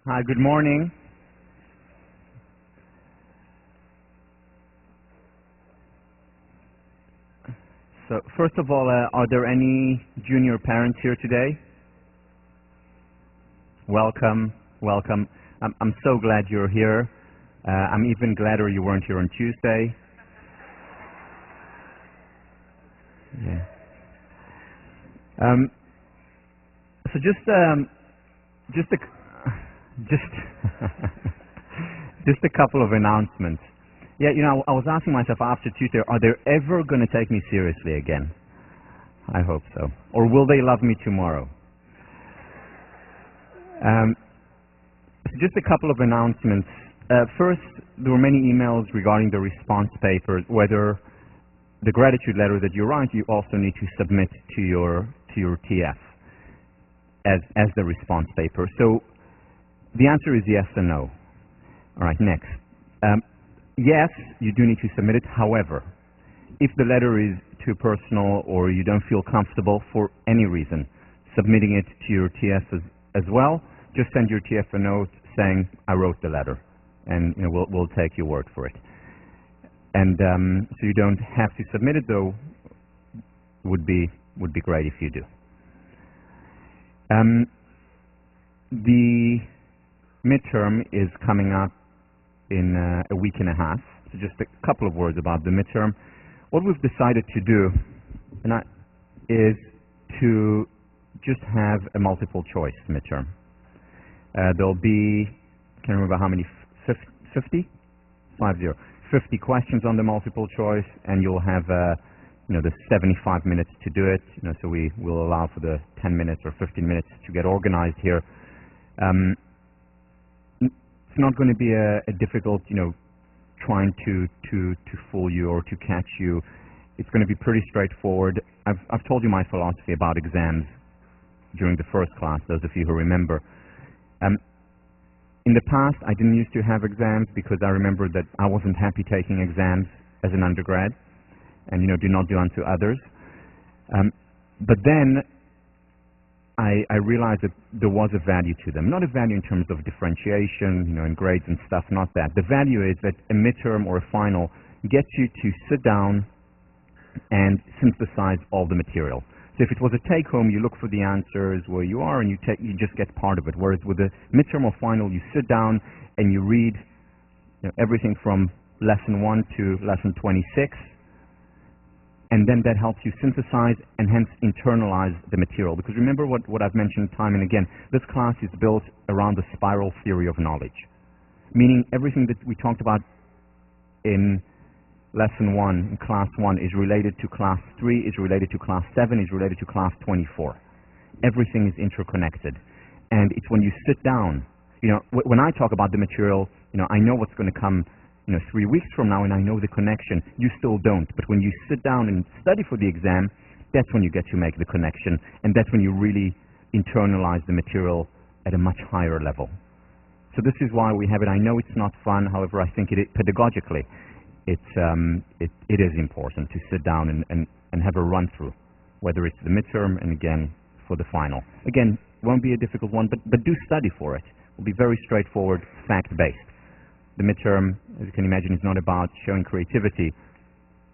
Hi, good morning. So, first of all, are there any junior parents here today? Welcome, welcome. I'm so glad you're here. I'm even gladder you weren't here on Tuesday. Yeah. So just a couple of announcements. Yeah, I was asking myself after Tuesday, are they ever going to take me seriously again? I hope so. Or will they love me tomorrow? Just a couple of announcements. First, there were many emails regarding the response papers, whether the gratitude letter that you write, you also need to submit to your TF as the response paper. So the answer is yes and no. All right, next. Yes, you do need to submit it. However, if the letter is too personal or you don't feel comfortable for any reason submitting it to your TF as well, just send your TF a note saying, I wrote the letter, and we'll take your word for it. And so you don't have to submit it, though. Would be great if you do. The midterm is coming up in a week and a half. So just a couple of words about the midterm. What we've decided to do is to just have a multiple choice midterm. There'll be, I can't remember how many, 50 questions on the multiple choice, and you'll have the 75 minutes to do it. So we will allow for the 10 minutes or 15 minutes to get organized here. It's not going to be a difficult, trying to fool you or to catch you. It's going to be pretty straightforward. I've told you my philosophy about exams during the first class, those of you who remember. In the past, I didn't used to have exams because I remember that I wasn't happy taking exams as an undergrad, and do not do unto others. But then I realized that there was a value to them. Not a value in terms of differentiation, and grades and stuff, not that. The value is that a midterm or a final gets you to sit down and synthesize all the material. So if it was a take-home, you look for the answers where you are and you just get part of it. Whereas with a midterm or final, you sit down and you read everything from lesson 1 to lesson 26, and then that helps you synthesize and hence internalize the material. Because remember what I've mentioned time and again, this class is built around the spiral theory of knowledge, meaning everything that we talked about in lesson 1, in class 1, is related to class 3, is related to class 7, is related to class 24. Everything is interconnected. And it's when you sit down, when I talk about the material, I know what's going to come 3 weeks from now, and I know the connection. You still don't. But when you sit down and study for the exam, that's when you get to make the connection, and that's when you really internalize the material at a much higher level. So this is why we have it. I know it's not fun, however, I think pedagogically, it is important to sit down and have a run-through, whether it's the midterm and again for the final. Again, it won't be a difficult one, but do study for it. It will be very straightforward, fact-based. The midterm, as you can imagine, is not about showing creativity.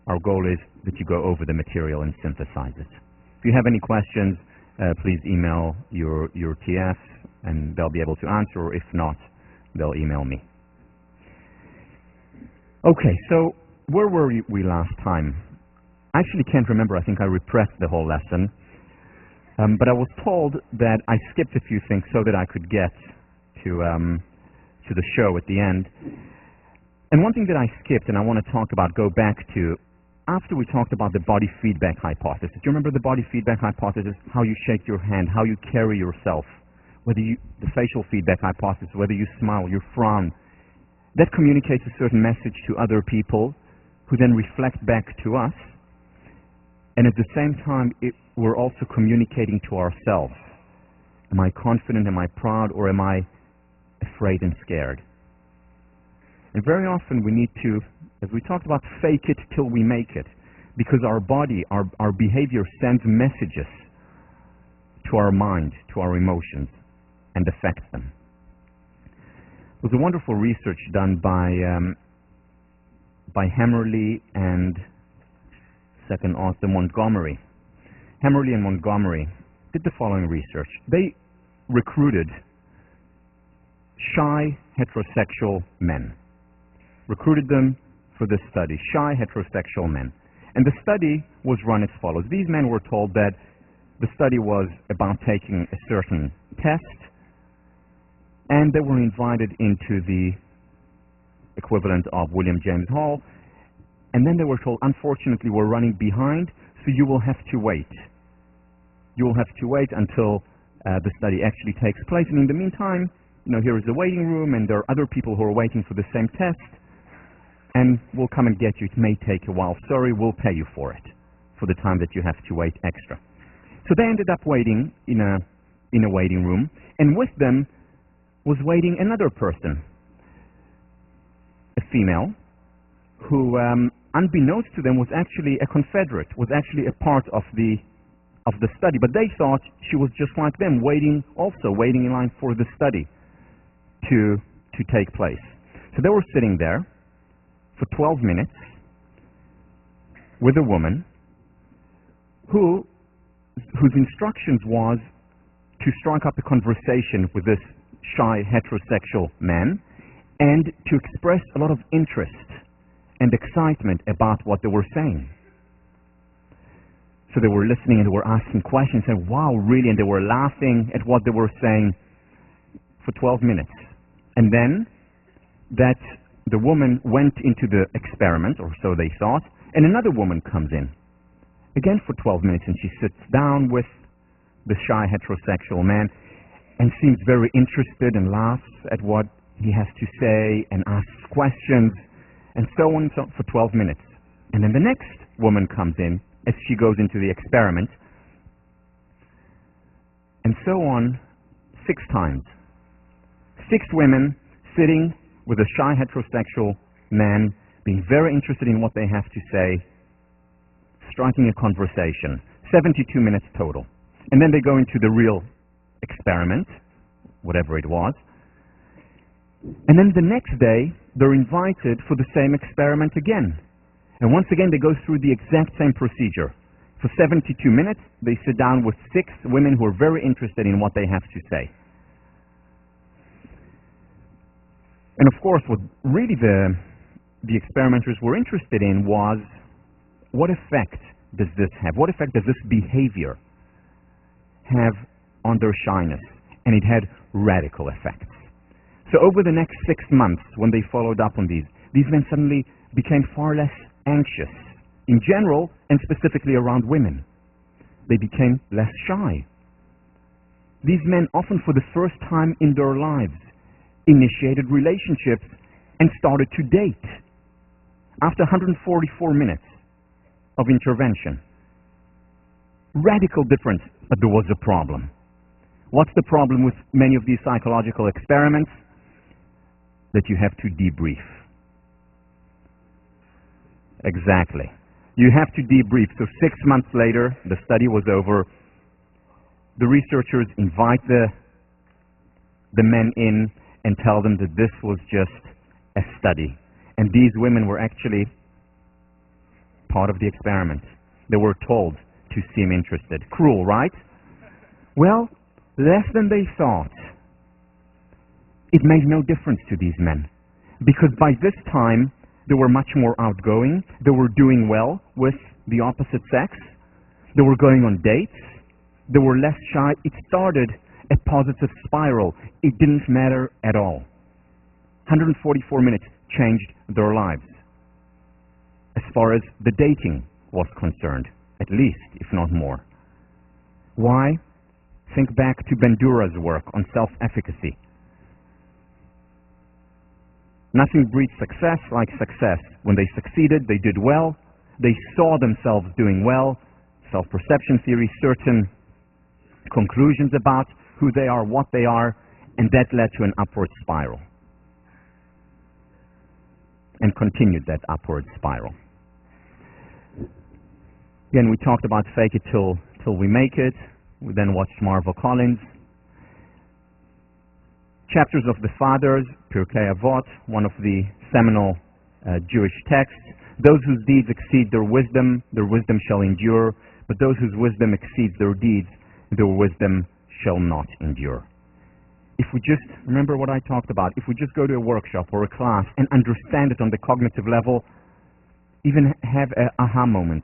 Our goal is that you go over the material and synthesize it. If you have any questions, please email your TF and they'll be able to answer, or if not, they'll email me. Okay, so where were we last time? I actually can't remember. I think I repressed the whole lesson. But I was told that I skipped a few things so that I could get to the show at the end. And one thing that I skipped and I want to talk about, go back to, after we talked about the body feedback hypothesis. Do you remember the body feedback hypothesis? How you shake your hand, how you carry yourself, the facial feedback hypothesis, whether you smile, you frown. That communicates a certain message to other people who then reflect back to us. And at the same time, we're also communicating to ourselves. Am I confident? Am I proud? Or am I afraid and scared? And very often we need to, as we talked about, fake it till we make it. Because our body, our behavior sends messages to our mind, to our emotions, and affects them. was a wonderful research done by Hammerly and second author Montgomery. Hammerly and Montgomery did the following research. They recruited shy heterosexual men. Recruited them for this study, shy heterosexual men. And the study was run as follows. These men were told that the study was about taking a certain test, and they were invited into the equivalent of William James Hall, and then they were told, unfortunately, we're running behind, so you will have to wait. You will have to wait until the study actually takes place, and in the meantime, here is a waiting room, and there are other people who are waiting for the same test, and we'll come and get you. It may take a while. Sorry, we'll pay you for it, for the time that you have to wait extra. So they ended up waiting in a waiting room, and with them was waiting another person, a female, who, unbeknownst to them, was actually a Confederate, was actually a part of the study, but they thought she was just like them, waiting in line for the study to take place. So they were sitting there for 12 minutes with a woman whose instructions was to strike up a conversation with this shy heterosexual man and to express a lot of interest and excitement about what they were saying. So they were listening and they were asking questions and, wow, really? And they were laughing at what they were saying for 12 minutes. And then the woman went into the experiment, or so they thought, and another woman comes in, again for 12 minutes, and she sits down with the shy heterosexual man and seems very interested and laughs at what he has to say and asks questions and so on and so on for 12 minutes. And then the next woman comes in as she goes into the experiment, and so on 6 times. 6 women sitting with a shy heterosexual man, being very interested in what they have to say, striking a conversation. 72 minutes total. And then they go into the real experiment, whatever it was. And then the next day, they're invited for the same experiment again. And once again, they go through the exact same procedure. For 72 minutes, they sit down with 6 women who are very interested in what they have to say. And of course, what really the experimenters were interested in was, what effect does this have? What effect does this behavior have on their shyness? And it had radical effects. So over the next 6 months, when they followed up on these men suddenly became far less anxious in general and specifically around women. They became less shy. These men, often for the first time in their lives, initiated relationships and started to date after 144 minutes of intervention. Radical difference, but there was a problem. What's the problem with many of these psychological experiments? That you have to debrief. Exactly. You have to debrief. So 6 months later, the study was over. The researchers invite the men in and tell them that this was just a study. And these women were actually part of the experiment. They were told to seem interested. Cruel, right? Well, less than they thought. It made no difference to these men, because by this time they were much more outgoing, they were doing well with the opposite sex, they were going on dates, they were less shy. It started a positive spiral. It didn't matter at all. 144 minutes changed their lives as far as the dating was concerned, at least, if not more. Why? Think back to Bandura's work on self-efficacy. Nothing breeds success like success. When they succeeded, they did well, they saw themselves doing well, self-perception theory, certain conclusions about who they are, what they are, and that led to an upward spiral. And continued that upward spiral. Again, we talked about fake it till we make it. We then watched Marvel Collins. Chapters of the Fathers, Pirkei Avot, one of the seminal Jewish texts. Those whose deeds exceed their wisdom shall endure, but those whose wisdom exceeds their deeds, their wisdom shall not endure. If we just, remember what I talked about, if we just go to a workshop or a class and understand it on the cognitive level, even have an aha moment,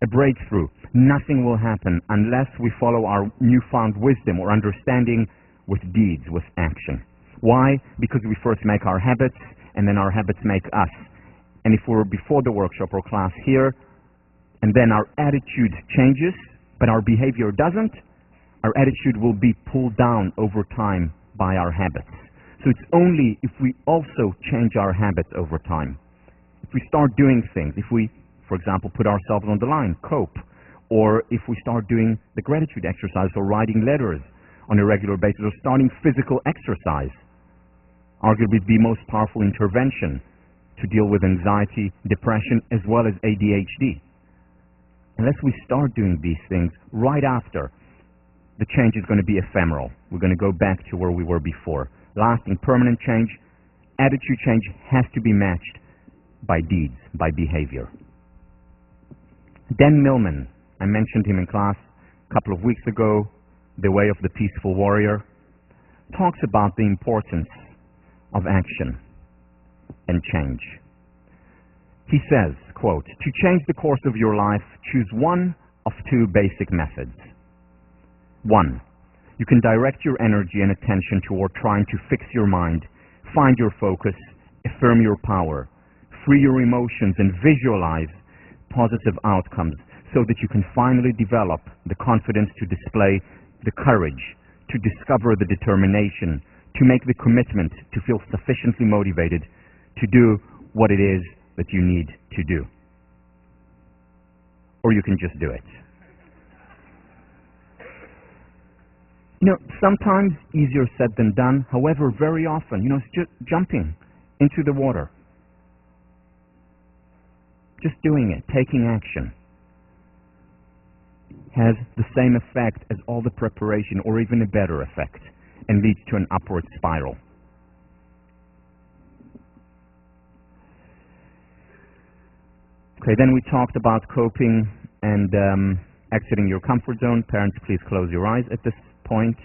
a breakthrough, nothing will happen unless we follow our newfound wisdom or understanding with deeds, with action. Why? Because we first make our habits, and then our habits make us. And if we're before the workshop or class here, and then our attitude changes, but our behavior doesn't, our attitude will be pulled down over time by our habits. So it's only if we also change our habits over time. If we start doing things, if we, for example, put ourselves on the line, cope, or if we start doing the gratitude exercise or writing letters on a regular basis or starting physical exercise, arguably the most powerful intervention to deal with anxiety, depression, as well as ADHD. Unless we start doing these things right after, the change is going to be ephemeral. We're going to go back to where we were before. Lasting, permanent change, attitude change has to be matched by deeds, by behavior. Dan Millman, I mentioned him in class a couple of weeks ago, The Way of the Peaceful Warrior, talks about the importance of action and change. He says, quote, "To change the course of your life, choose one of two basic methods. One, you can direct your energy and attention toward trying to fix your mind, find your focus, affirm your power, free your emotions, and visualize positive outcomes so that you can finally develop the confidence to display the courage, to discover the determination, to make the commitment, to feel sufficiently motivated to do what it is that you need to do. Or you can just do it." You know, sometimes easier said than done. However, very often, it's just jumping into the water. Just doing it, taking action, has the same effect as all the preparation, or even a better effect, and leads to an upward spiral. Okay, then we talked about coping and exiting your comfort zone. Parents, please close your eyes at this point.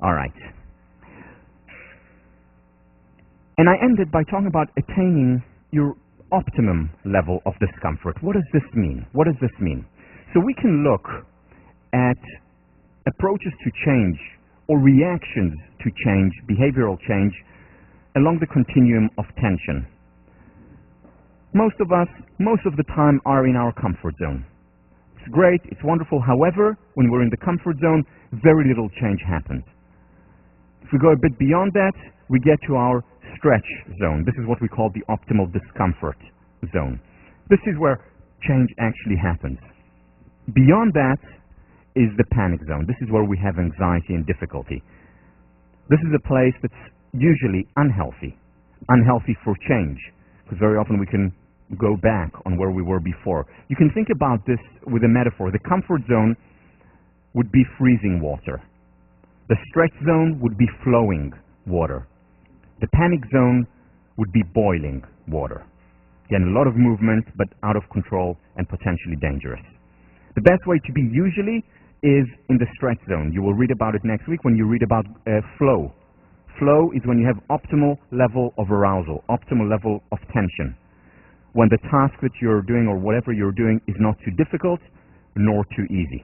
All right. And I ended by talking about attaining your optimum level of discomfort. What does this mean? What does this mean? So we can look at approaches to change or reactions to change, behavioral change, along the continuum of tension. Most of us, most of the time, are in our comfort zone. It's great, it's wonderful. However, when we're in the comfort zone, very little change happens. If we go a bit beyond that, we get to our stretch zone. This is what we call the optimal discomfort zone. This is where change actually happens. Beyond that is the panic zone. This is where we have anxiety and difficulty. This is a place that's usually unhealthy. Unhealthy for change, because very often we can go back on where we were before. You can think about this with a metaphor. The comfort zone would be freezing water. The stretch zone would be flowing water. The panic zone would be boiling water. Again, a lot of movement, but out of control and potentially dangerous. The best way to be usually is in the stretch zone. You will read about it next week when you read about flow. Flow is when you have optimal level of arousal, optimal level of tension. When the task that you're doing or whatever you're doing is not too difficult nor too easy.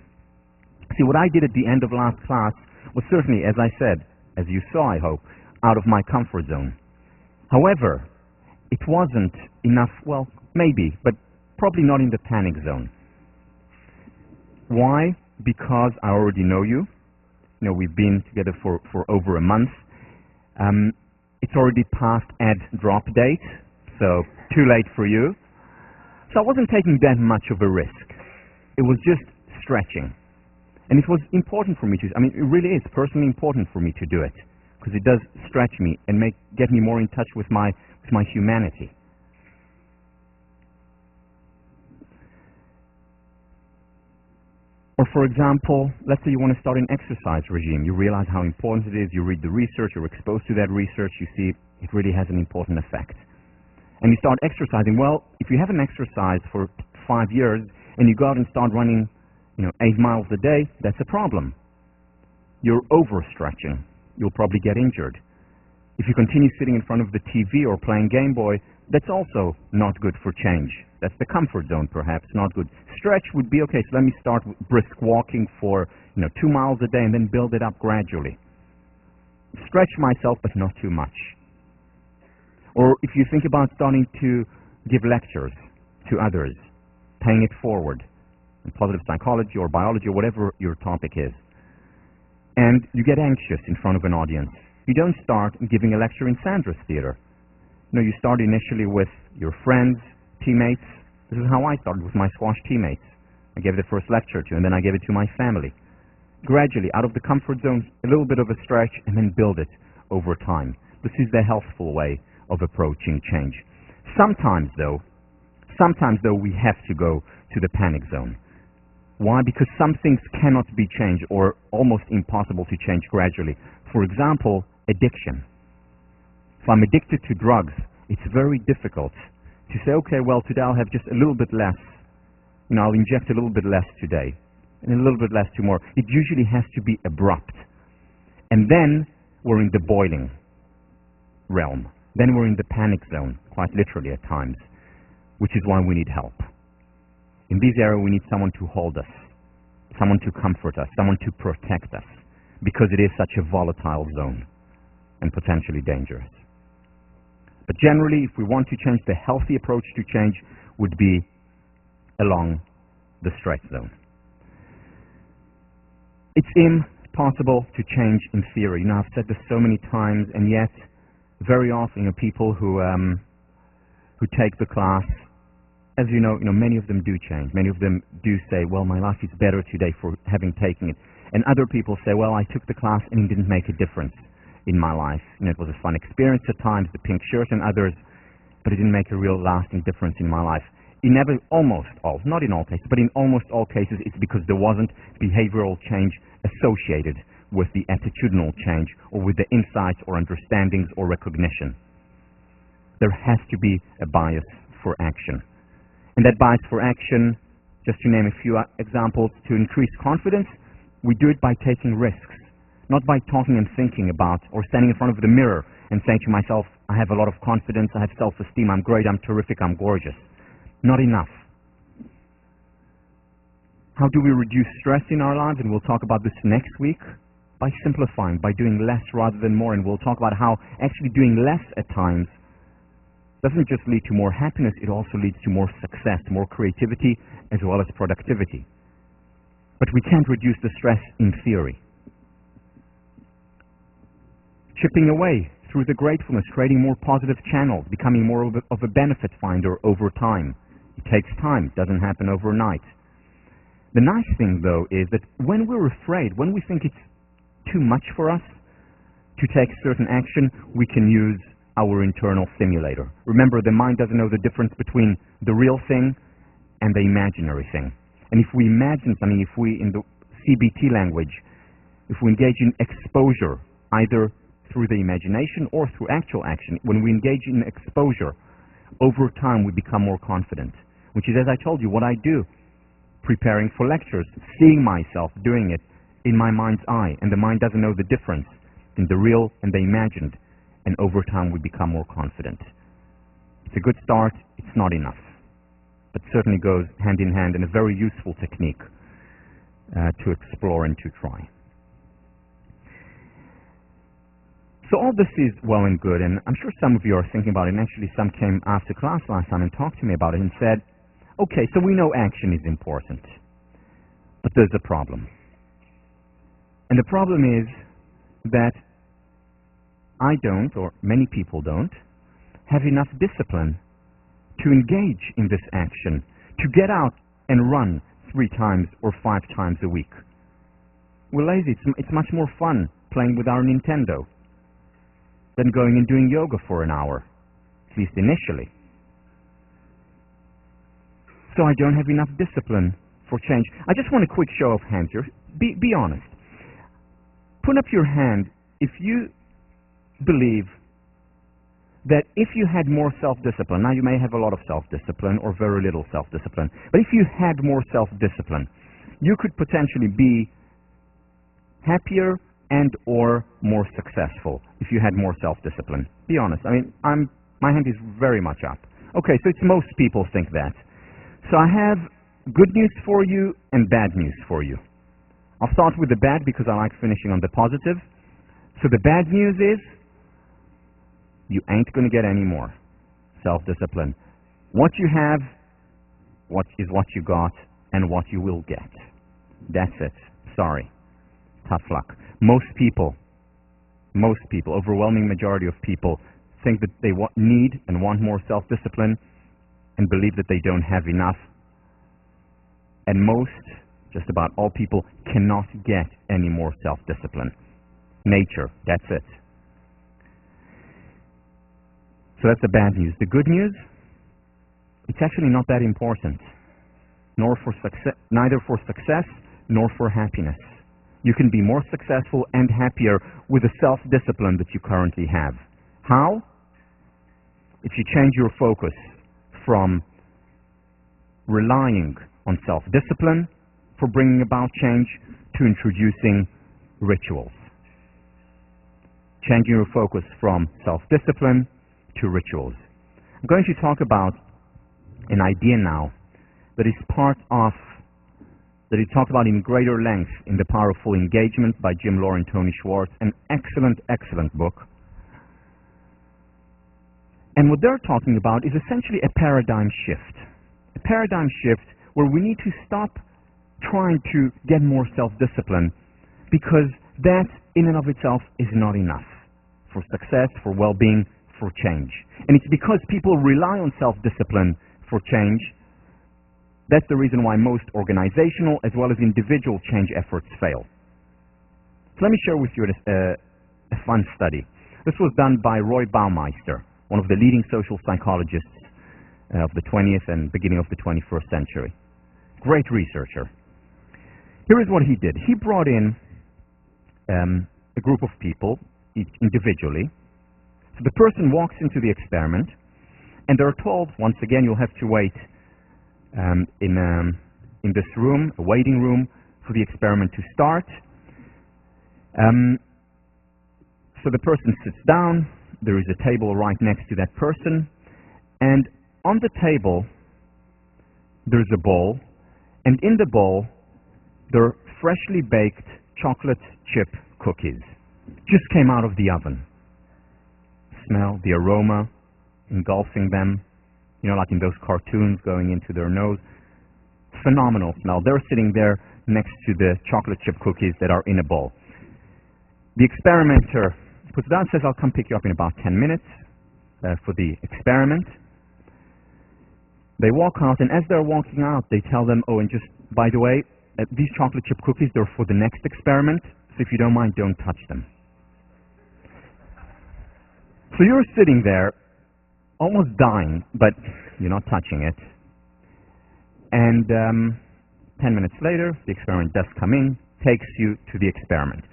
See, what I did at the end of last class was certainly, as I said, as you saw, I hope, out of my comfort zone. However, it wasn't enough, well, maybe, but probably not in the panic zone. Why? Because I already know you. We've been together for over a month. It's already past ad drop date, so too late for you. So I wasn't taking that much of a risk. It was just stretching. And it was important for me to, it really is personally important for me to do it, because it does stretch me and get me more in touch with my humanity. Or for example, let's say you want to start an exercise regime. You realize how important it is. You read the research. You're exposed to that research. You see it really has an important effect. And you start exercising. Well, if you haven't exercised for 5 years and you go out and start running, 8 miles a day, that's a problem. You're overstretching. You'll probably get injured. If you continue sitting in front of the TV or playing Game Boy, that's also not good for change. That's the comfort zone, perhaps, not good. Stretch would be, okay, so let me start with brisk walking for 2 miles a day and then build it up gradually. Stretch myself, but not too much. Or if you think about starting to give lectures to others, paying it forward in positive psychology or biology or whatever your topic is, and you get anxious in front of an audience, you don't start giving a lecture in Sandra's theater. You start initially with your friends, teammates. This is how I started with my squash teammates. I gave the first lecture to, and then I gave it to my family. Gradually, out of the comfort zone, a little bit of a stretch, and then build it over time. This is the healthful way of approaching change. Sometimes though, we have to go to the panic zone. Why? Because some things cannot be changed or almost impossible to change gradually. For example, addiction. If I'm addicted to drugs, it's very difficult to say, okay, well, today I'll have just a little bit less. I'll inject a little bit less today and a little bit less tomorrow. It usually has to be abrupt. And then we're in the boiling realm. Then we're in the panic zone, quite literally at times, which is why we need help. In this area, we need someone to hold us, someone to comfort us, someone to protect us, because it is such a volatile zone and potentially dangerous. But generally, if we want to change, the healthy approach to change would be along the stretch zone. It's impossible to change in theory. I've said this so many times, and yet very often, people who take the class, as you know, many of them do change. Many of them do say, well, my life is better today for having taken it. And other people say, well, I took the class and it didn't make a difference in my life. It was a fun experience at times, the pink shirt and others, but it didn't make a real lasting difference in my life. Almost all, not in all cases, but in almost all cases, it's because there wasn't behavioral change associated with the attitudinal change or with the insights or understandings or recognition. There has to be a bias for action. And that bias for action, just to name a few examples, to increase confidence, we do it by taking risks, not by talking and thinking about or standing in front of the mirror and saying to myself, I have a lot of confidence, I have self-esteem, I'm great, I'm terrific, I'm gorgeous. Not enough. How do we reduce stress in our lives? And we'll talk about this next week. By simplifying, by doing less rather than more. And we'll talk about how actually doing less at times doesn't just lead to more happiness, it also leads to more success, more creativity, as well as productivity. But we can't reduce the stress in theory. Chipping away through the gratefulness, creating more positive channels, becoming more of a benefit finder over time. It takes time, it doesn't happen overnight. The nice thing, though, is that when we're afraid, when we think it's too much for us to take certain action, we can use our internal simulator. Remember, the mind doesn't know the difference between the real thing and the imaginary thing. And if we imagine something, if we, in the CBT language, if we engage in exposure, either through the imagination or through actual action, when we engage in exposure, over time we become more confident, which is, as I told you, what I do preparing for lectures, seeing myself doing it in my mind's eye, and the mind doesn't know the difference in the real and the imagined, and over time we become more confident. It's a good start, it's not enough, but certainly goes hand in hand and a very useful technique to explore and to try. So all this is well and good, and I'm sure some of you are thinking about it, and actually some came after class last time and talked to me about it and said, okay, so we know action is important, but there's a problem. And the problem is that I don't, or many people don't, have enough discipline to engage in this action, to get out and run 3 times or 5 times a week. We're lazy. It's much more fun playing with our Nintendo than going and doing yoga for an hour, at least initially. So I don't have enough discipline for change. I just want a quick show of hands here. Be honest. Put up your hand if you believe that if you had more self-discipline, now you may have a lot of self-discipline or very little self-discipline, but if you had more self-discipline, you could potentially be happier and or more successful if you had more self-discipline. Be honest. I mean, my hand is very much up. Okay, so it's most people think that. So I have good news for you and bad news for you. I'll start with the bad because I like finishing on the positive. So the bad news is you ain't going to get any more self-discipline. What you have is what you got and what you will get. That's it. Sorry. Tough luck. Most people, overwhelming majority of people think that they need and want more self-discipline and believe that they don't have enough. And most, just about all people, cannot get any more self-discipline. Nature, that's it. So that's the bad news. The good news, it's actually not that important, neither for success nor for happiness. You can be more successful and happier with the self-discipline that you currently have. How? If you change your focus from relying on self-discipline for bringing about change to introducing rituals. Changing your focus from self-discipline to rituals. I'm going to talk about an idea now that is that he talked about in greater length in The Powerful Engagement by Jim Lohr and Tony Schwartz, an excellent book. And what they're talking about is essentially a paradigm shift. A paradigm shift where we need to stop trying to get more self-discipline because that in and of itself is not enough for success, for well-being, for change. And it's because people rely on self-discipline for change. That's the reason why most organizational as well as individual change efforts fail. So let me share with you a fun study. This was done by Roy Baumeister, one of the leading social psychologists of the 20th and beginning of the 21st century. Great researcher. Here is what he did. He brought in a group of people individually. So the person walks into the experiment and they're told, once again, you'll have to wait in this room, a waiting room, for the experiment to start. So the person sits down. There is a table right next to that person, and on the table there's a bowl, and in the bowl there are freshly baked chocolate chip cookies. Just came out of the oven. Smell the aroma engulfing them, you know, like in those cartoons going into their nose. Phenomenal smell. They're sitting there next to the chocolate chip cookies that are in a bowl. The experimenter puts it down and says, I'll come pick you up in about 10 minutes for the experiment. They walk out, and as they're walking out, they tell them, oh, and just, by the way, these chocolate chip cookies, they're for the next experiment, so if you don't mind, don't touch them. So you're sitting there, almost dying, but you're not touching it. And 10 minutes later, the experiment does come in, takes you to the experiment.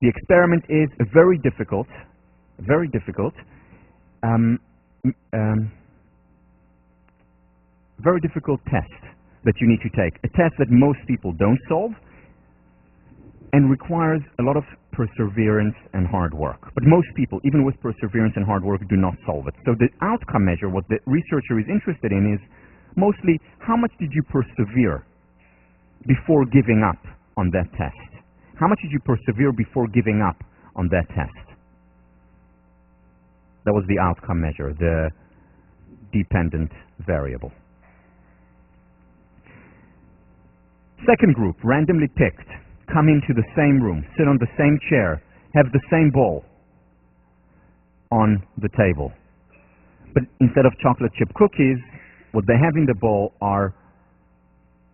The experiment is a very difficult test that you need to take. A test that most people don't solve and requires a lot of perseverance and hard work. But most people, even with perseverance and hard work, do not solve it. So the outcome measure, what the researcher is interested in, is mostly how much did you persevere before giving up on that test? How much did you persevere before giving up on that test? That was the outcome measure, the dependent variable. Second group, randomly picked, come into the same room, sit on the same chair, have the same bowl on the table. But instead of chocolate chip cookies, what they have in the bowl are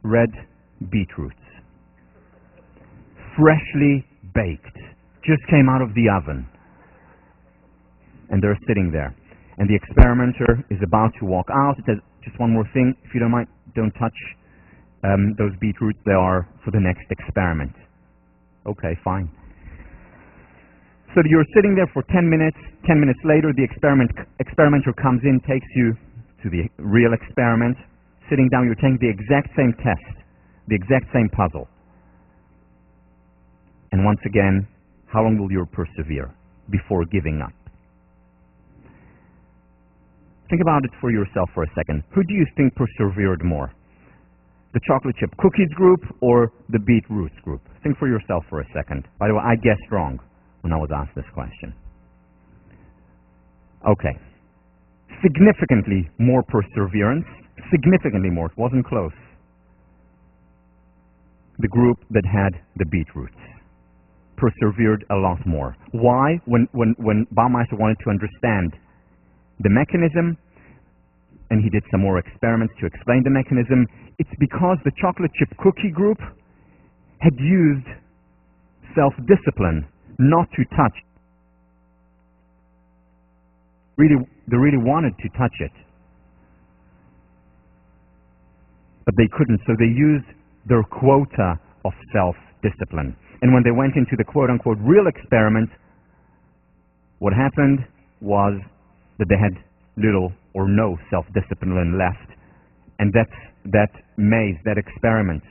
red beetroots. Freshly baked. Just came out of the oven. And they're sitting there. And the experimenter is about to walk out. It says, just one more thing, if you don't mind, don't touch those beetroots, they are for the next experiment. Okay, fine. So you're sitting there for 10 minutes. 10 minutes later, the experimenter comes in, takes you to the real experiment. Sitting down, you're taking the exact same test, the exact same puzzle. And once again, how long will you persevere before giving up? Think about it for yourself for a second. Who do you think persevered more? The chocolate chip cookies group or the beetroots group? Think for yourself for a second. By the way, I guessed wrong when I was asked this question. Okay. Significantly more perseverance. Significantly more. It wasn't close. The group that had the beetroots persevered a lot more. Why? When Baumeister wanted to understand the mechanism, and he did some more experiments to explain the mechanism, it's because the chocolate chip cookie group had used self-discipline not to touch. They really wanted to touch it, but they couldn't, so they used their quota of self-discipline. And when they went into the quote-unquote real experiment, what happened was that they had little or no self-discipline left. And that maze, that experiment,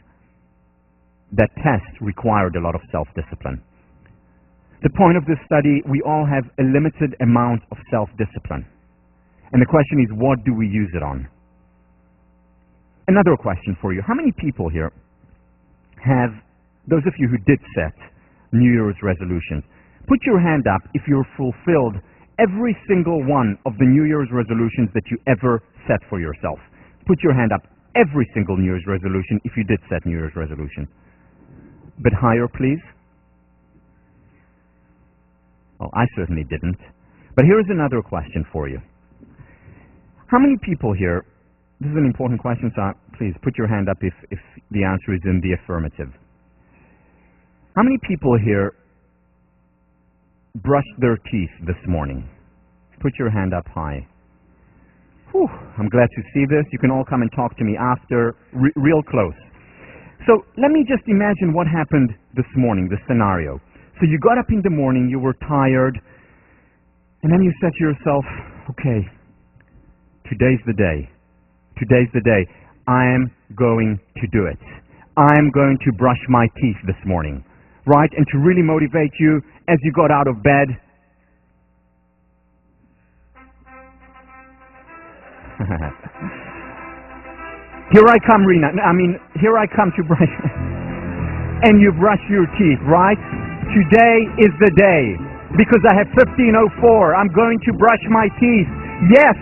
that test required a lot of self-discipline. The point of this study, we all have a limited amount of self-discipline. And the question is, what do we use it on? Another question for you. How many people here have, those of you who did set New Year's resolutions, put your hand up if you're fulfilled every single one of the New Year's resolutions that you ever set for yourself. Put your hand up, every single New Year's resolution, if you did set New Year's resolution. But higher, please. Oh, I certainly didn't. But here's another question for you. How many people here, this is an important question, so please put your hand up if the answer is in the affirmative. How many people here brushed their teeth this morning? Put your hand up high. Whew, I'm glad to see this. You can all come and talk to me after, real close. So let me just imagine what happened this morning, the scenario. So you got up in the morning, you were tired, and then you said to yourself, okay, today's the day. Today's the day. I'm going to do it. I'm going to brush my teeth this morning. Right? And to really motivate you as you got out of bed. Here I come, Rena. Here I come to brush. And you brush your teeth, right? Today is the day. Because I have 15:04. I'm going to brush my teeth. Yes!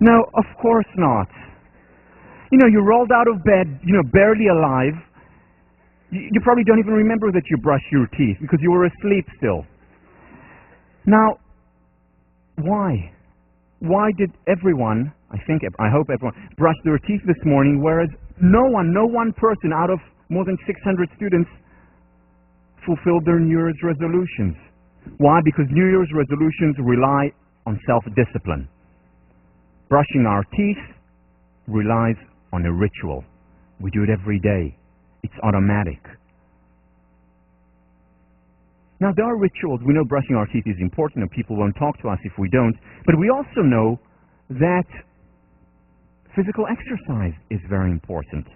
No, of course not. You rolled out of bed, barely alive. You probably don't even remember that you brushed your teeth because you were asleep still. Now, why? Why did everyone, I hope everyone, brush their teeth this morning, whereas no one person out of more than 600 students fulfilled their New Year's resolutions? Why? Because New Year's resolutions rely on self-discipline. Brushing our teeth relies on a ritual. We do it every day. It's automatic. Now, there are rituals. We know brushing our teeth is important and people won't talk to us if we don't. But we also know that physical exercise is very important.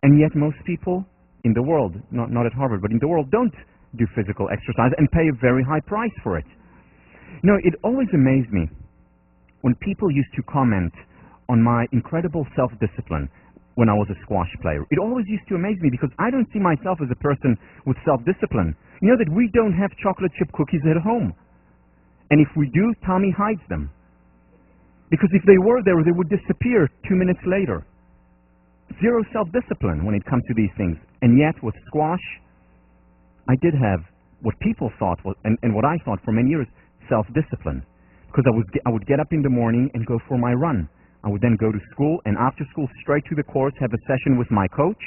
And yet most people in the world, not at Harvard, but in the world, don't do physical exercise and pay a very high price for it. It always amazed me when people used to comment on my incredible self-discipline when I was a squash player. It always used to amaze me because I don't see myself as a person with self-discipline. You know that we don't have chocolate chip cookies at home. And if we do, Tommy hides them. Because if they were there, they would disappear 2 minutes later. Zero self-discipline when it comes to these things. And yet, with squash, I did have what people thought was, and what I thought for many years, self-discipline. Because I would get up in the morning and go for my run. I would then go to school, and after school, straight to the course, have a session with my coach,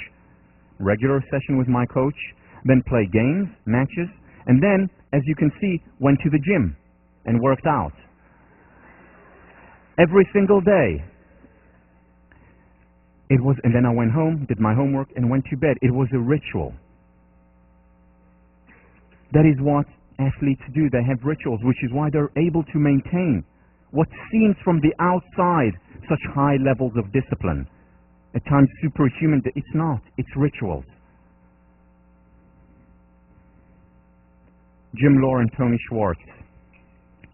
regular session with my coach, then play games, matches, and then, as you can see, went to the gym and worked out. Every single day. And then I went home, did my homework, and went to bed. It was a ritual. That is what athletes do. They have rituals, which is why they're able to maintain what seems from the outside such high levels of discipline. At times superhuman. It's not. It's rituals. Jim Lohr and Tony Schwartz.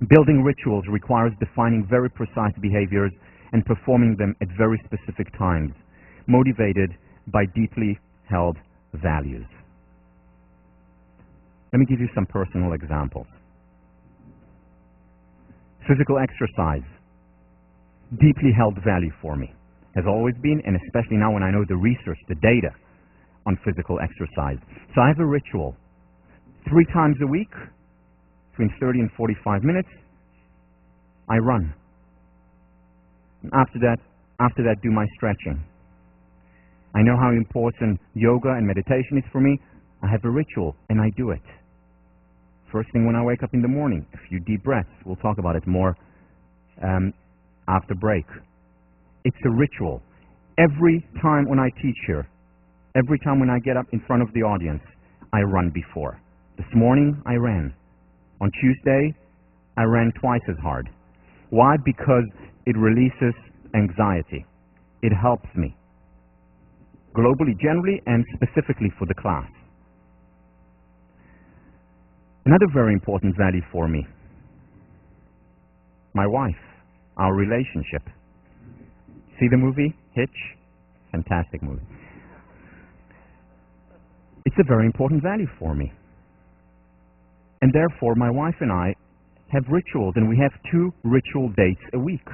Building rituals requires defining very precise behaviors and performing them at very specific times, motivated by deeply held values. Let me give you some personal examples. Physical exercise, deeply held value for me, has always been, and especially now when I know the research, the data on physical exercise. So I have a ritual. 3 times a week, between 30 and 45 minutes, I run. And after that, do my stretching. I know how important yoga and meditation is for me. I have a ritual, and I do it. First thing when I wake up in the morning, a few deep breaths. We'll talk about it more after break. It's a ritual. Every time when I teach here, every time when I get up in front of the audience, I run before. This morning, I ran. On Tuesday, I ran twice as hard. Why? Because it releases anxiety. It helps me. Globally, generally, and specifically for the class. Another very important value for me, my wife, our relationship. See the movie, Hitch? Fantastic movie. It's a very important value for me. And therefore, my wife and I have rituals, and we have 2 ritual dates a week.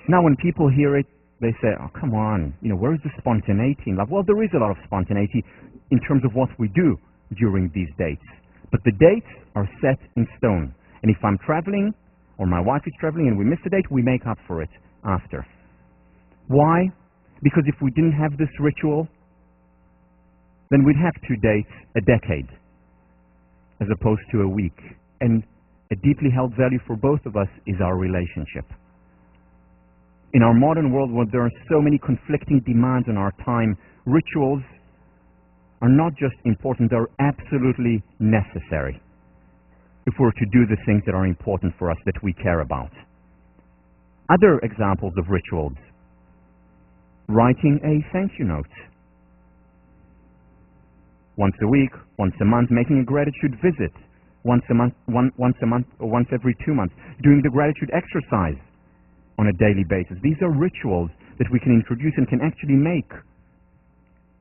Now, when people hear it, they say, oh, come on, where is the spontaneity in love? Well, there is a lot of spontaneity in terms of what we do during these dates. But the dates are set in stone. And if I'm traveling, or my wife is traveling, and we miss a date, we make up for it after. Why? Because if we didn't have this ritual, then we'd have 2 dates a decade, as opposed to a week. And a deeply held value for both of us is our relationship. In our modern world, where there are so many conflicting demands on our time, rituals are not just important, they're absolutely necessary if we're to do the things that are important for us, that we care about. Other examples of rituals: writing a thank you note. Once a week, once a month, making a gratitude visit. Once a month, or once every 2 months. Doing the gratitude exercise on a daily basis. These are rituals that we can introduce and can actually make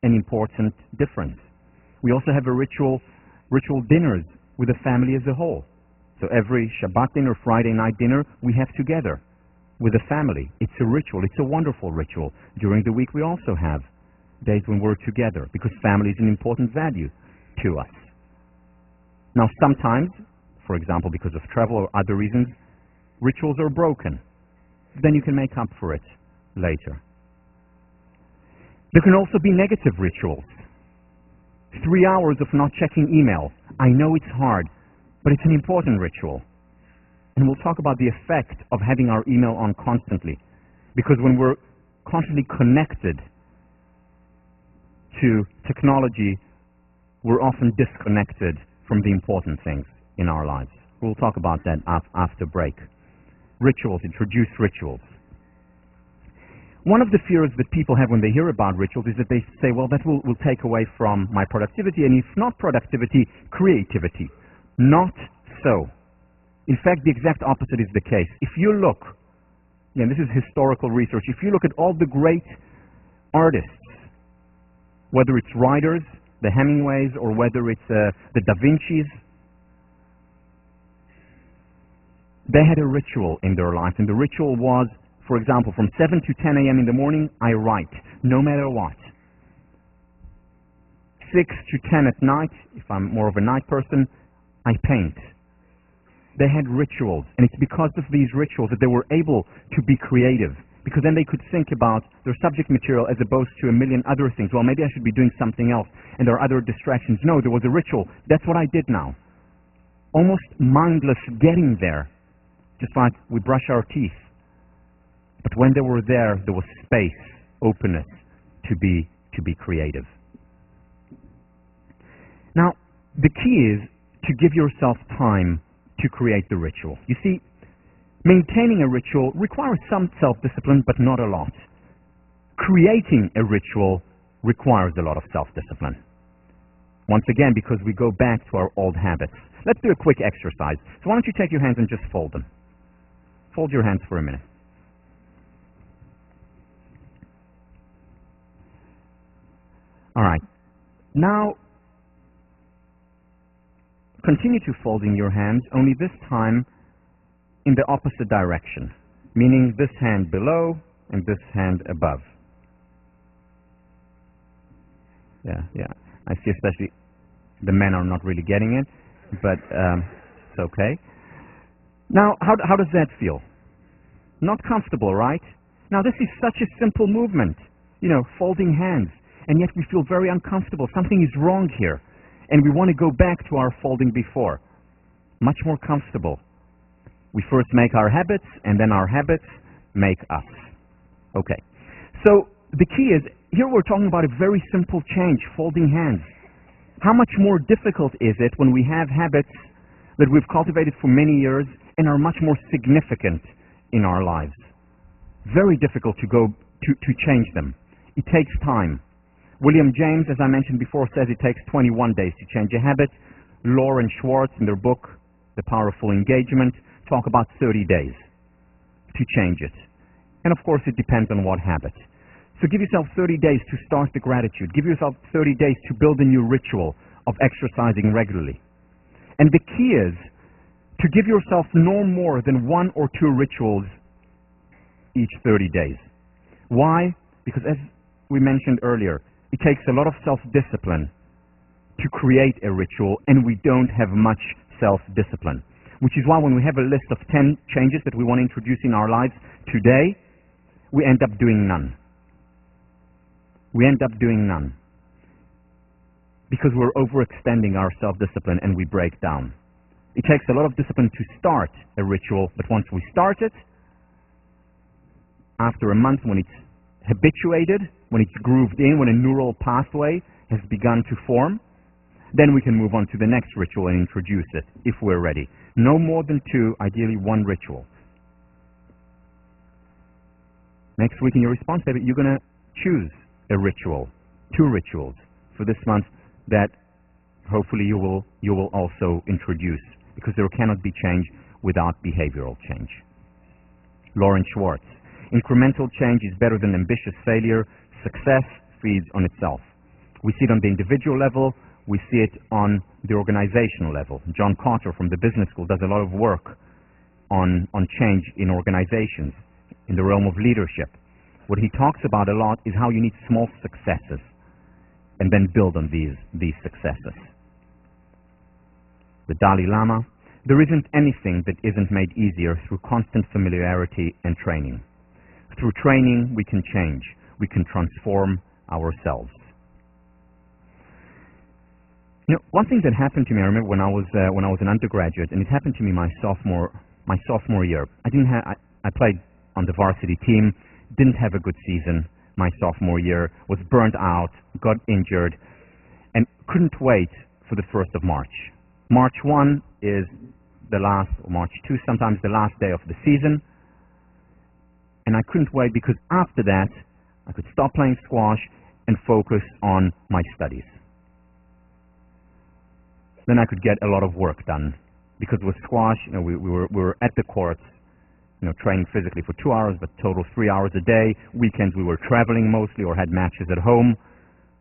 an important difference. We also have a ritual dinners with the family as a whole. So every Shabbat dinner, Friday night dinner, we have together with the family. It's a ritual. It's a wonderful ritual. During the week, we also have days when we're together, because family is an important value to us. Now, sometimes, for example, because of travel or other reasons, rituals are broken. Then you can make up for it later. There can also be negative rituals. 3 hours of not checking email. I know it's hard, but it's an important ritual. And we'll talk about the effect of having our email on constantly. Because when we're constantly connected to technology, we're often disconnected from the important things in our lives. We'll talk about that after break. Rituals, introduce rituals. One of the fears that people have when they hear about rituals is that they say, well, that will take away from my productivity, and if not productivity, creativity. Not so. In fact, the exact opposite is the case. If you look, and this is historical research, if you look at all the great artists, whether it's writers, the Hemingways, or whether it's the Da Vinci's, they had a ritual in their life, and the ritual was, for example, from 7 to 10 a.m. in the morning, I write, no matter what. 6 to 10 at night, if I'm more of a night person, I paint. They had rituals, and it's because of these rituals that they were able to be creative, because then they could think about their subject material as opposed to a million other things. Well, maybe I should be doing something else, and there are other distractions. No, there was a ritual. That's what I did now. Almost mindless getting there, just like we brush our teeth. But when they were there was space openness to be creative. Now, the key is to give yourself time to create the ritual. You see, maintaining a ritual requires some self-discipline, but not a lot. Creating a ritual requires a lot of self-discipline. Once again, because we go back to our old habits. Let's do a quick exercise. So why don't you take your hands and just fold them. Fold your hands for a minute. All right. Now, continue to folding your hands, only this time in the opposite direction, meaning this hand below and this hand above. Yeah. I see especially the men are not really getting it, but it's okay. Now, how does that feel? Not comfortable, right? Now, this is such a simple movement, folding hands, and yet we feel very uncomfortable. Something is wrong here, and we want to go back to our folding before. Much more comfortable. We first make our habits, and then our habits make us. Okay. So the key is, here we're talking about a very simple change, folding hands. How much more difficult is it when we have habits that we've cultivated for many years and are much more significant in our lives? Very difficult to change them. It takes time. William James, as I mentioned before, says it takes 21 days to change a habit. Lauren Schwartz, in their book, The Powerful Engagement, talk about 30 days to change it. And of course, it depends on what habit. So give yourself 30 days to start the gratitude. Give yourself 30 days to build a new ritual of exercising regularly. And the key is to give yourself no more than 1 or 2 rituals each 30 days. Why? Because as we mentioned earlier, it takes a lot of self-discipline to create a ritual, and we don't have much self-discipline. Which is why when we have a list of 10 changes that we want to introduce in our lives today, we end up doing none. We end up doing none. Because we're overextending our self-discipline and we break down. It takes a lot of discipline to start a ritual, but once we start it, after a month when it's habituated, when it's grooved in, when a neural pathway has begun to form, then we can move on to the next ritual and introduce it if we're ready. No more than 2, ideally 1 ritual. Next week in your response statement, you're going to choose a ritual, 2 rituals for this month that hopefully you will also introduce, because there cannot be change without behavioral change. Lauren Schwartz, incremental change is better than ambitious failure. Success feeds on itself. We see it on the individual level, we see it on the organizational level. John Carter from the business school does a lot of work on change in organizations, in the realm of leadership. What he talks about a lot is how you need small successes and then build on these successes. The Dalai Lama, there isn't anything that isn't made easier through constant familiarity and training. Through training, we can change. We can transform ourselves. One thing that happened to me, I remember when I was an undergraduate, and it happened to me my sophomore year. I played on the varsity team, didn't have a good season my sophomore year, was burnt out, got injured, and couldn't wait for the 1st of March. March 1 is the last, or March 2, sometimes the last day of the season, and I couldn't wait because after that, I could stop playing squash and focus on my studies. Then I could get a lot of work done, because with squash, we were at the courts, training physically for 2 hours, but total 3 hours a day. Weekends we were traveling mostly or had matches at home.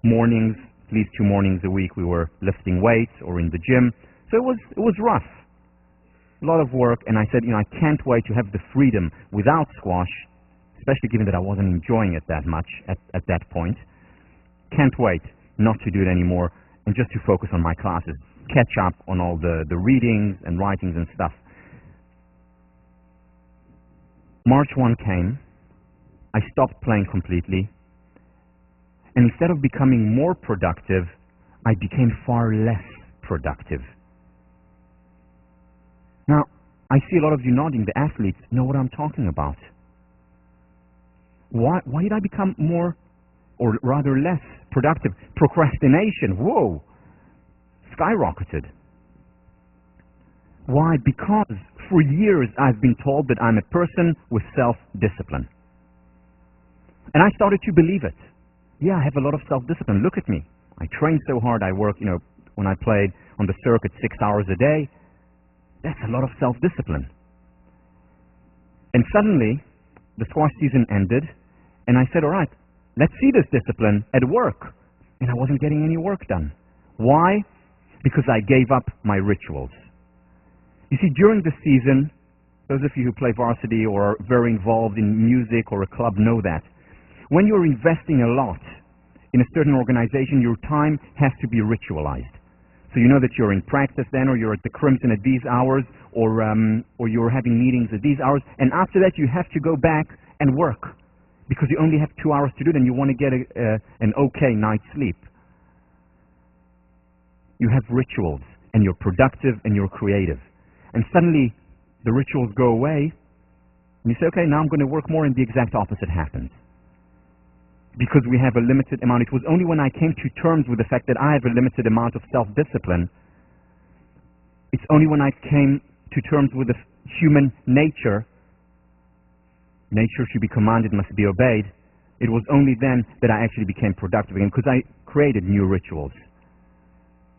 Mornings, at least 2 mornings a week, we were lifting weights or in the gym. So it was rough. A lot of work, and I said, I can't wait to have the freedom without squash, especially given that I wasn't enjoying it that much at that point. Can't wait not to do it anymore and just to focus on my classes, catch up on all the readings and writings and stuff. March 1 came, I stopped playing completely, and instead of becoming more productive, I became far less productive. Now, I see a lot of you nodding, the athletes know what I'm talking about. Why did I become more, or rather less, productive? Procrastination, whoa, skyrocketed. Why? Because for years I've been told that I'm a person with self-discipline. And I started to believe it. Yeah, I have a lot of self-discipline. Look at me. I train so hard. I work, when I played on the circuit 6 hours a day. That's a lot of self-discipline. And suddenly, the squash season ended, and I said, all right, let's see this discipline at work. And I wasn't getting any work done. Why? Because I gave up my rituals. You see, during the season, those of you who play varsity or are very involved in music or a club know that. When you're investing a lot in a certain organization, your time has to be ritualized. So you know that you're in practice then, or you're at the Crimson at these hours, or you're having meetings at these hours, and after that you have to go back and work because you only have 2 hours to do it and you want to get an okay night's sleep. You have rituals, and you're productive and you're creative. And suddenly the rituals go away, and you say, okay, now I'm going to work more, and the exact opposite happens. Because we have a limited amount. It was only when I came to terms with the fact that I have a limited amount of self-discipline, it's only when I came to terms with the human nature should be commanded, must be obeyed, it was only then that I actually became productive again, because I created new rituals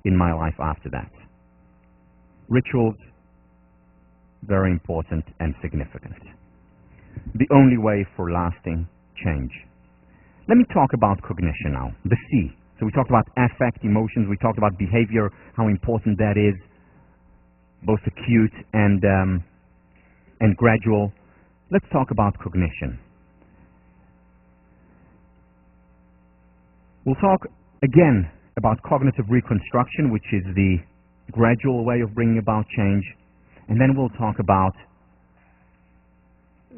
in my life after that. Rituals, very important and significant. The only way for lasting change. Let me talk about cognition now, the C. So we talked about affect, emotions, we talked about behavior, how important that is, both acute and gradual. Let's talk about cognition. We'll talk again about cognitive reconstruction, which is the gradual way of bringing about change, and then we'll talk about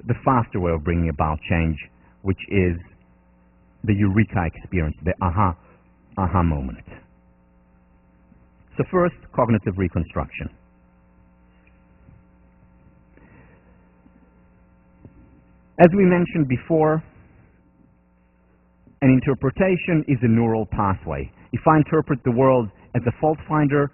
the faster way of bringing about change, which is the eureka experience, the aha moment. So first, cognitive reconstruction. As we mentioned before, an interpretation is a neural pathway. If I interpret the world as a fault finder,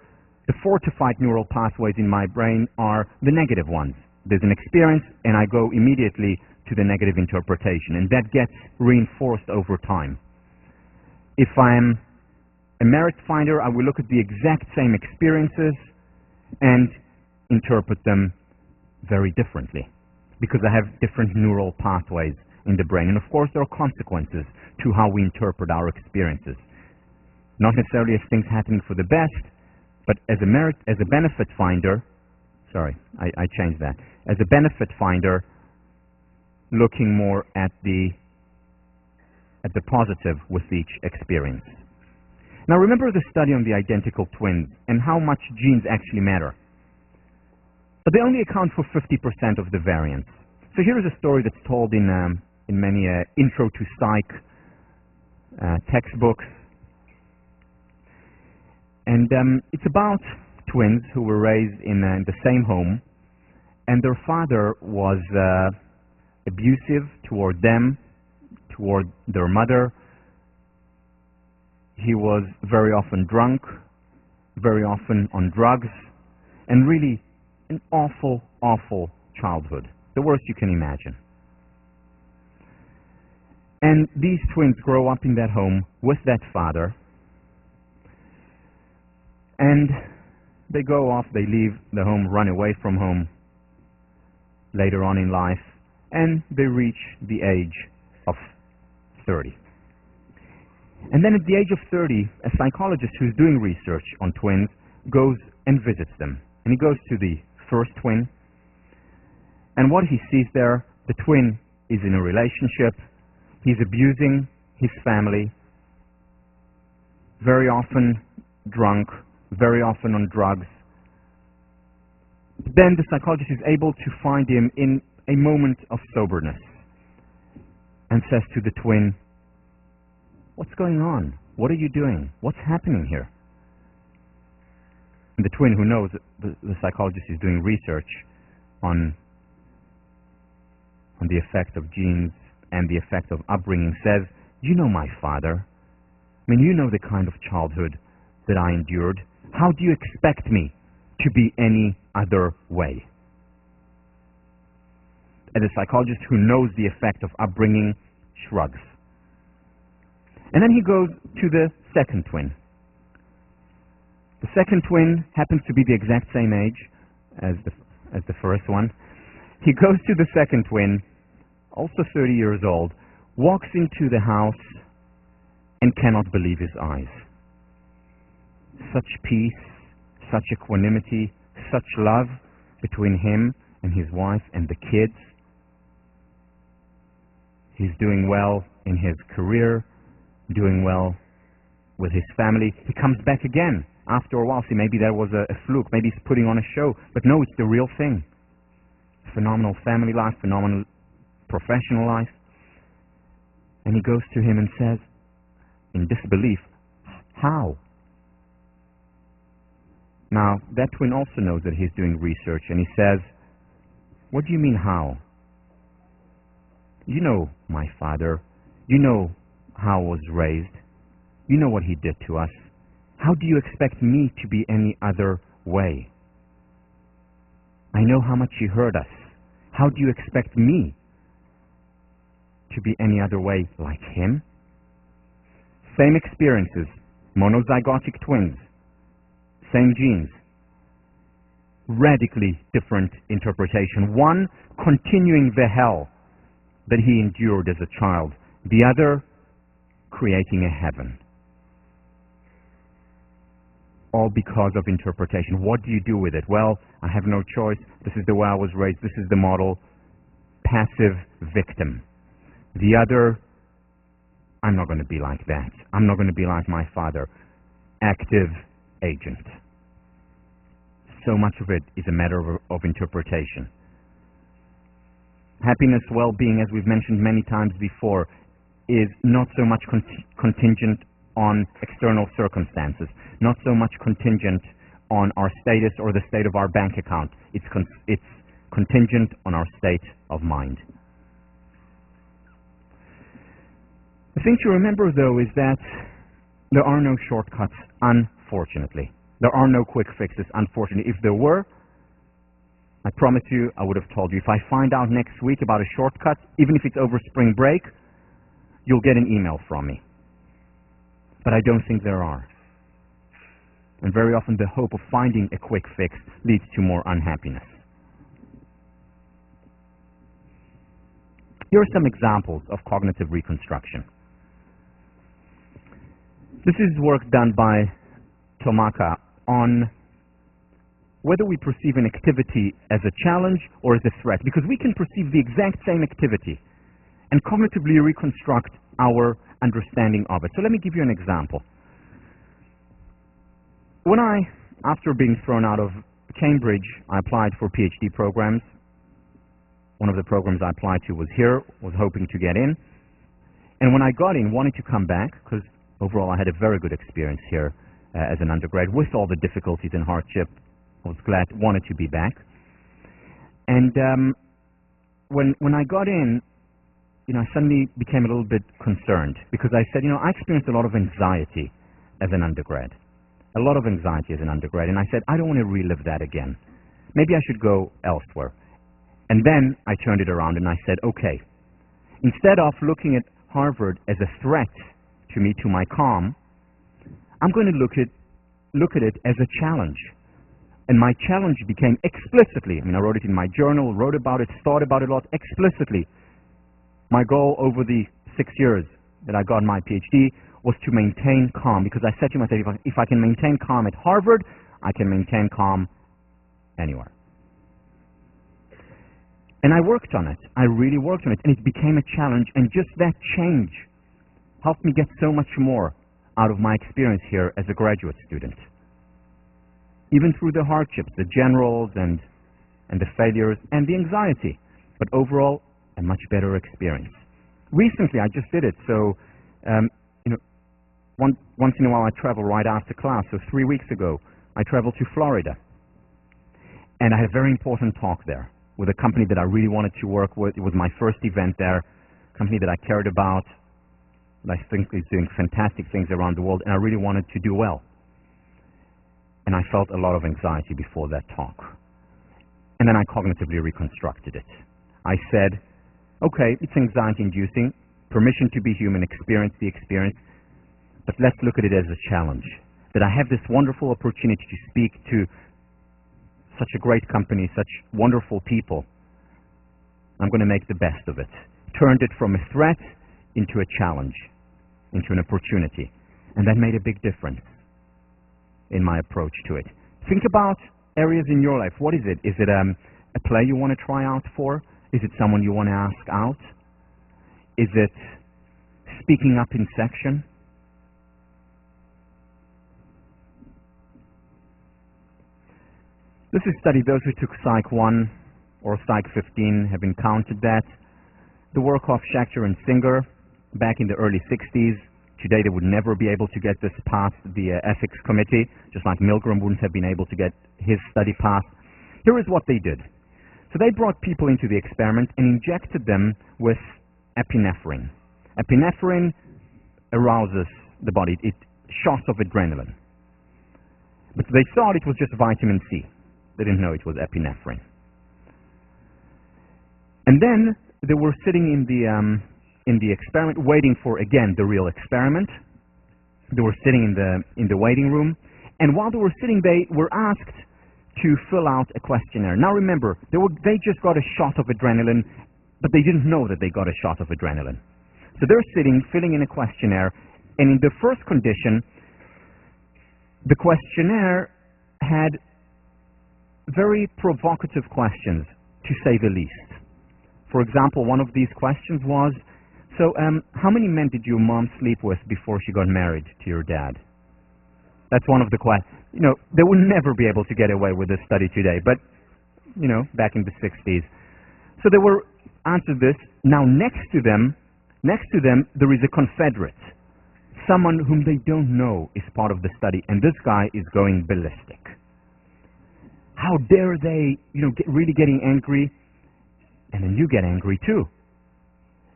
the fortified neural pathways in my brain are the negative ones. There's an experience, and I go immediately to the negative interpretation, and that gets reinforced over time. If I'm a merit finder, I will look at the exact same experiences and interpret them very differently, because I have different neural pathways in the brain. And of course, there are consequences to how we interpret our experiences. Not necessarily as things happening for the best, but as a benefit finder, I changed that. As a benefit finder, looking more at the positive with each experience. Now remember the study on the identical twins and how much genes actually matter. But they only account for 50% of the variance. So here is a story that's told in many intro to psych textbooks. And it's about twins who were raised in the same home, and their father was abusive toward them, toward their mother. He was very often drunk, very often on drugs, and really an awful, awful childhood, the worst you can imagine. And these twins grow up in that home with that father, and they go off, they leave the home, run away from home later on in life, and they reach the age of 30. And then at the age of 30, a psychologist who's doing research on twins goes and visits them. And he goes to the first twin, and what he sees there, the twin is in a relationship, he's abusing his family, very often drunk, very often on drugs. Then the psychologist is able to find him in a moment of soberness and says to the twin, "What's going on? What are you doing? What's happening here?" And the twin, who knows that the psychologist is doing research on the effect of genes and the effect of upbringing says, you know my father. I mean, you know the kind of childhood that I endured. How do you expect me to be any other way? And the psychologist who knows the effect of upbringing shrugs. And then he goes to the second twin. The second twin happens to be the exact same age as the first one. He goes to the second twin, also 30 years old, walks into the house and cannot believe his eyes. Such peace, such equanimity, such love between him and his wife and the kids. He's doing well in his career, doing well with his family. He comes back again after a while. See, maybe that was a fluke. Maybe he's putting on a show. But no, it's the real thing. Phenomenal family life, phenomenal professional life. And he goes to him and says, in disbelief, how? Now, that twin also knows that he's doing research, and he says, what do you mean how? You know my father. You know how I was raised. You know what he did to us. How do you expect me to be any other way? I know how much he hurt us. How do you expect me to be any other way like him? Same experiences, monozygotic twins, same genes, radically different interpretation. One continuing the hell that he endured as a child, the other creating a heaven. All because of interpretation. What do you do with it? Well, I have no choice. This is the way I was raised. This is the model. Passive victim. The other, I'm not going to be like that. I'm not going to be like my father. Active agent. So much of it is a matter of interpretation. Happiness, well-being, as we've mentioned many times before, is not so much contingent on external circumstances, not so much contingent on our status or the state of our bank account. It's contingent on our state of mind. The thing to remember, though, is that there are no shortcuts, unfortunately. There are no quick fixes, unfortunately. If there were, I promise you, I would have told you. If I find out next week about a shortcut, even if it's over spring break, you'll get an email from me. But I don't think there are. And very often the hope of finding a quick fix leads to more unhappiness. Here are some examples of cognitive reconstruction. This is work done by Tomaka on whether we perceive an activity as a challenge or as a threat, because we can perceive the exact same activity and cognitively reconstruct our understanding of it. So let me give you an example. When after being thrown out of Cambridge, I applied for PhD programs. One of the programs I applied to was here, was hoping to get in. And when I got in, wanted to come back, because overall I had a very good experience here as an undergrad, with all the difficulties and hardship. I was glad, wanted to be back. And when I got in, I suddenly became a little bit concerned, because I said, I experienced a lot of anxiety as an undergrad. A lot of anxiety as an undergrad. And I said, I don't want to relive that again. Maybe I should go elsewhere. And then I turned it around and I said, okay, instead of looking at Harvard as a threat to me, to my calm, I'm going to look at it as a challenge. And my challenge became explicitly, I wrote it in my journal, wrote about it, thought about it a lot, explicitly. My goal over the 6 years that I got my PhD was to maintain calm, because I said to myself, if I can maintain calm at Harvard, I can maintain calm anywhere. And I worked on it. I really worked on it, and it became a challenge, and just that change helped me get so much more out of my experience here as a graduate student. Even through the hardships, the generals and the failures and the anxiety, but overall, a much better experience. Recently, I just did it, so once in a while I travel right after class. So 3 weeks ago, I traveled to Florida, and I had a very important talk there with a company that I really wanted to work with. It was my first event there, company that I cared about, and I think is doing fantastic things around the world, and I really wanted to do well. And I felt a lot of anxiety before that talk. And then I cognitively reconstructed it. I said, okay, it's anxiety-inducing, permission to be human, experience the experience, but let's look at it as a challenge. That I have this wonderful opportunity to speak to such a great company, such wonderful people. I'm going to make the best of it. Turned it from a threat into a challenge, into an opportunity. And that made a big difference in my approach to it. Think about areas in your life. What is it? Is it a play you want to try out for? Is it someone you want to ask out? Is it speaking up in section? This is studied. Those who took Psych 1 or Psych 15 have encountered that. The work of Schechter and Singer back in the early 60s. Today they would never be able to get this past the ethics committee, just like Milgram wouldn't have been able to get his study passed. Here is what they did. So they brought people into the experiment and injected them with epinephrine. Epinephrine arouses the body. It shots of adrenaline. But they thought it was just vitamin C. They didn't know it was epinephrine. And then they were sitting in the experiment, waiting for, again, the real experiment. They were sitting in the waiting room. And while they were sitting, they were asked to fill out a questionnaire. Now remember, they just got a shot of adrenaline, but they didn't know that they got a shot of adrenaline. So they're sitting, filling in a questionnaire, and in the first condition, the questionnaire had very provocative questions, to say the least. For example, one of these questions was, so how many men did your mom sleep with before she got married to your dad? That's one of the questions. You know, they would never be able to get away with this study today, but, you know, back in the 60s. So they were answered this. Now next to them, there is a confederate, someone whom they don't know is part of the study, and this guy is going ballistic. How dare they, you know, really getting angry, and then you get angry too.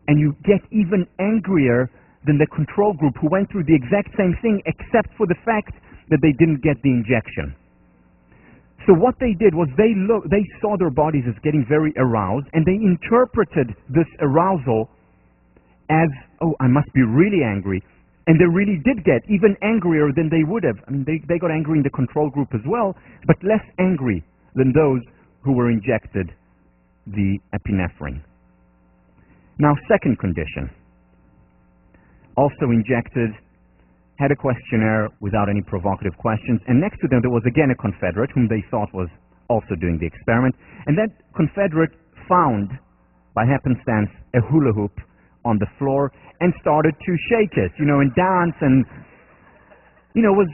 And you get even angrier than the control group who went through the exact same thing except for the fact that they didn't get the injection. So what they did was they saw their bodies as getting very aroused, and they interpreted this arousal as, oh, I must be really angry. And they really did get even angrier than they would have. I mean, they got angry in the control group as well, but less angry than those who were injected the epinephrine. Now, second condition. Also injected, had a questionnaire without any provocative questions, and next to them there was again a confederate whom they thought was also doing the experiment, and that confederate found, by happenstance, a hula hoop on the floor and started to shake it, you know, and dance, and, you know, was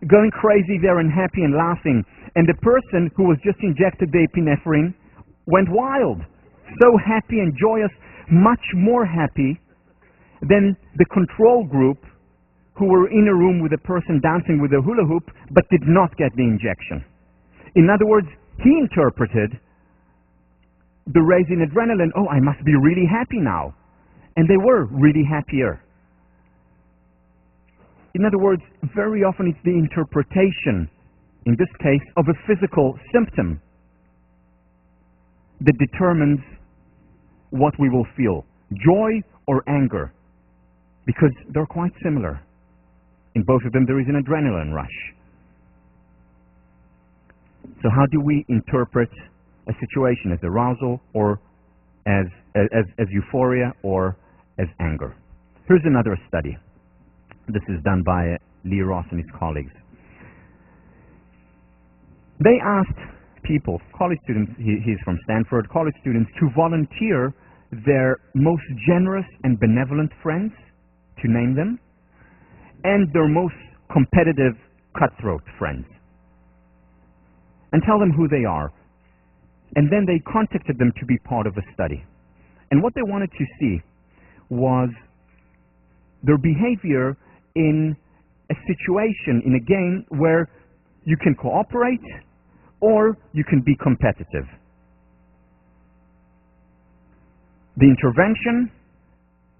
going crazy there and happy and laughing. And the person who was just injected the epinephrine went wild, so happy and joyous, much more happy than the control group who were in a room with a person dancing with a hula hoop but did not get the injection. In other words, he interpreted the raise in adrenaline, oh, I must be really happy now. And they were really happier. In other words, very often it's the interpretation, in this case, of a physical symptom that determines what we will feel, joy or anger, because they're quite similar. In both of them there is an adrenaline rush. So how do we interpret a situation as arousal or as euphoria or as anger? Here's another study. This is done by leejose and his colleagues. They asked people, college students, he's from Stanford, college students, to volunteer their most generous and benevolent friends, to name them, and their most competitive, cutthroat friends, and tell them who they are. And then they contacted them to be part of a study. And what they wanted to see was their behavior in a situation, in a game, where you can cooperate or you can be competitive. The intervention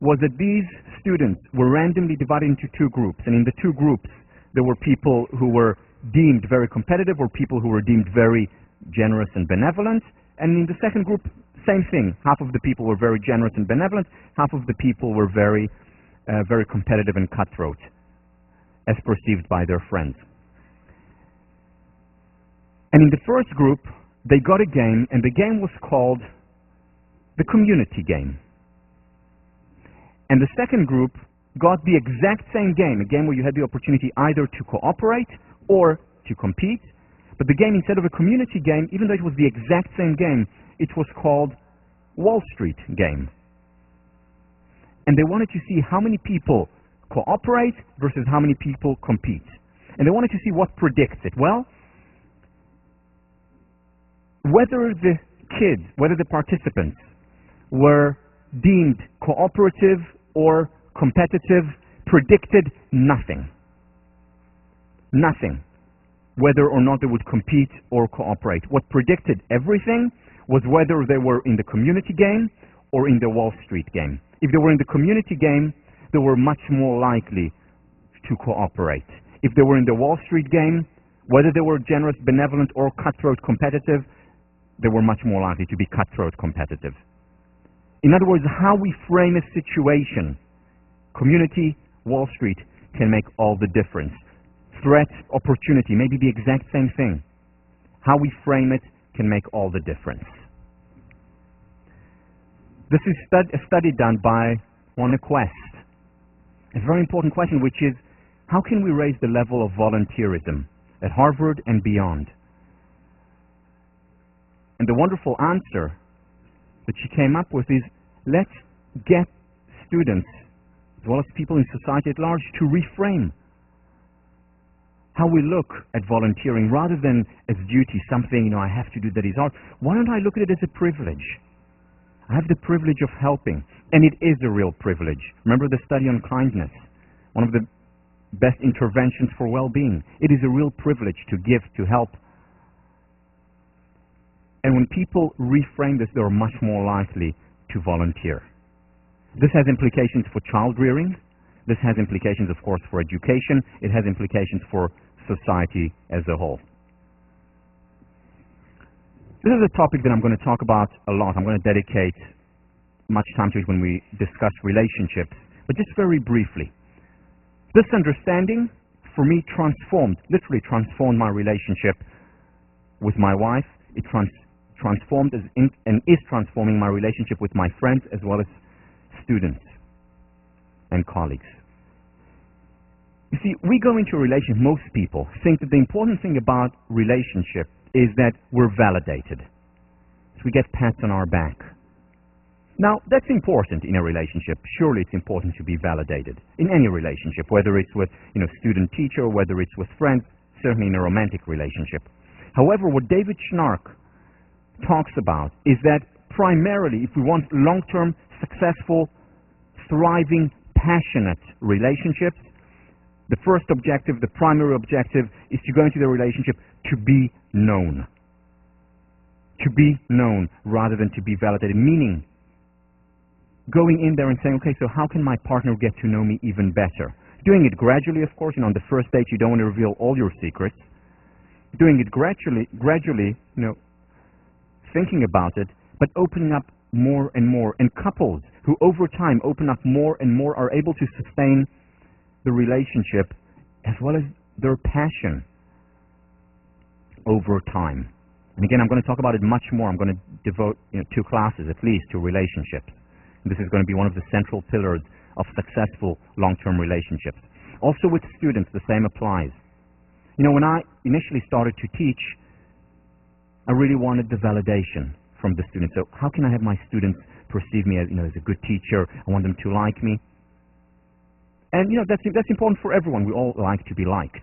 was that these students were randomly divided into two groups, and in the two groups there were people who were deemed very competitive or people who were deemed very generous and benevolent, and in the second group, same thing. Half of the people were very generous and benevolent, half of the people were very competitive and cutthroat, as perceived by their friends. And in the first group, they got a game, and the game was called the community game. And the second group got the exact same game, a game where you had the opportunity either to cooperate or to compete. But the game, instead of a community game, even though it was the exact same game, it was called Wall Street game. And they wanted to see how many people cooperate versus how many people compete. And they wanted to see what predicts it. Well, whether the kids, whether the participants were deemed cooperative or competitive predicted nothing. Nothing. Whether or not they would compete or cooperate. What predicted everything was whether they were in the community game or in the Wall Street game. If they were in the community game, they were much more likely to cooperate. If they were in the Wall Street game, whether they were generous, benevolent, or cutthroat competitive, they were much more likely to be cutthroat competitive. In other words, how we frame a situation, community, Wall Street, can make all the difference. Threat, opportunity, maybe the exact same thing. How we frame it can make all the difference. This is a study done by on a quest. A very important question, which is, how can we raise the level of volunteerism at Harvard and beyond? And the wonderful answer that she came up with is, let's get students, as well as people in society at large, to reframe how we look at volunteering rather than as duty, something, I have to do that is hard. Why don't I look at it as a privilege? I have the privilege of helping, and it is a real privilege. Remember the study on kindness, one of the best interventions for well-being. It is a real privilege to give, to help. And when people reframe this, they are much more likely to volunteer. This has implications for child rearing. This has implications, of course, for education. It has implications for society as a whole. This is a topic that I'm going to talk about a lot. I'm going to dedicate much time to it when we discuss relationships. But just very briefly, this understanding, for me, literally transformed my relationship with my wife. It transformed and is transforming my relationship with my friends as well as students and colleagues. You see, we go into a relationship, most people think that the important thing about relationship is that we're validated. So we get pats on our back. Now, that's important in a relationship. Surely it's important to be validated in any relationship, whether it's with, student-teacher, or whether it's with friends, certainly in a romantic relationship. However, what David Schnark talks about is that primarily, if we want long-term, successful, thriving, passionate relationships, the first objective, the primary objective, is to go into the relationship to be known. To be known rather than to be validated, meaning going in there and saying, okay, so how can my partner get to know me even better? Doing it gradually, of course. On the first date, you don't want to reveal all your secrets. Doing it gradually, thinking about it, but opening up more and more. And couples who over time open up more and more are able to sustain the relationship as well as their passion over time. And again, I'm going to talk about it much more. I'm going to devote 2 classes at least to relationships. And this is going to be one of the central pillars of successful long-term relationships. Also with students, the same applies. When I initially started to teach, I really wanted the validation from the students. So how can I have my students perceive me as, as a good teacher? I want them to like me. And, that's important for everyone. We all like to be liked.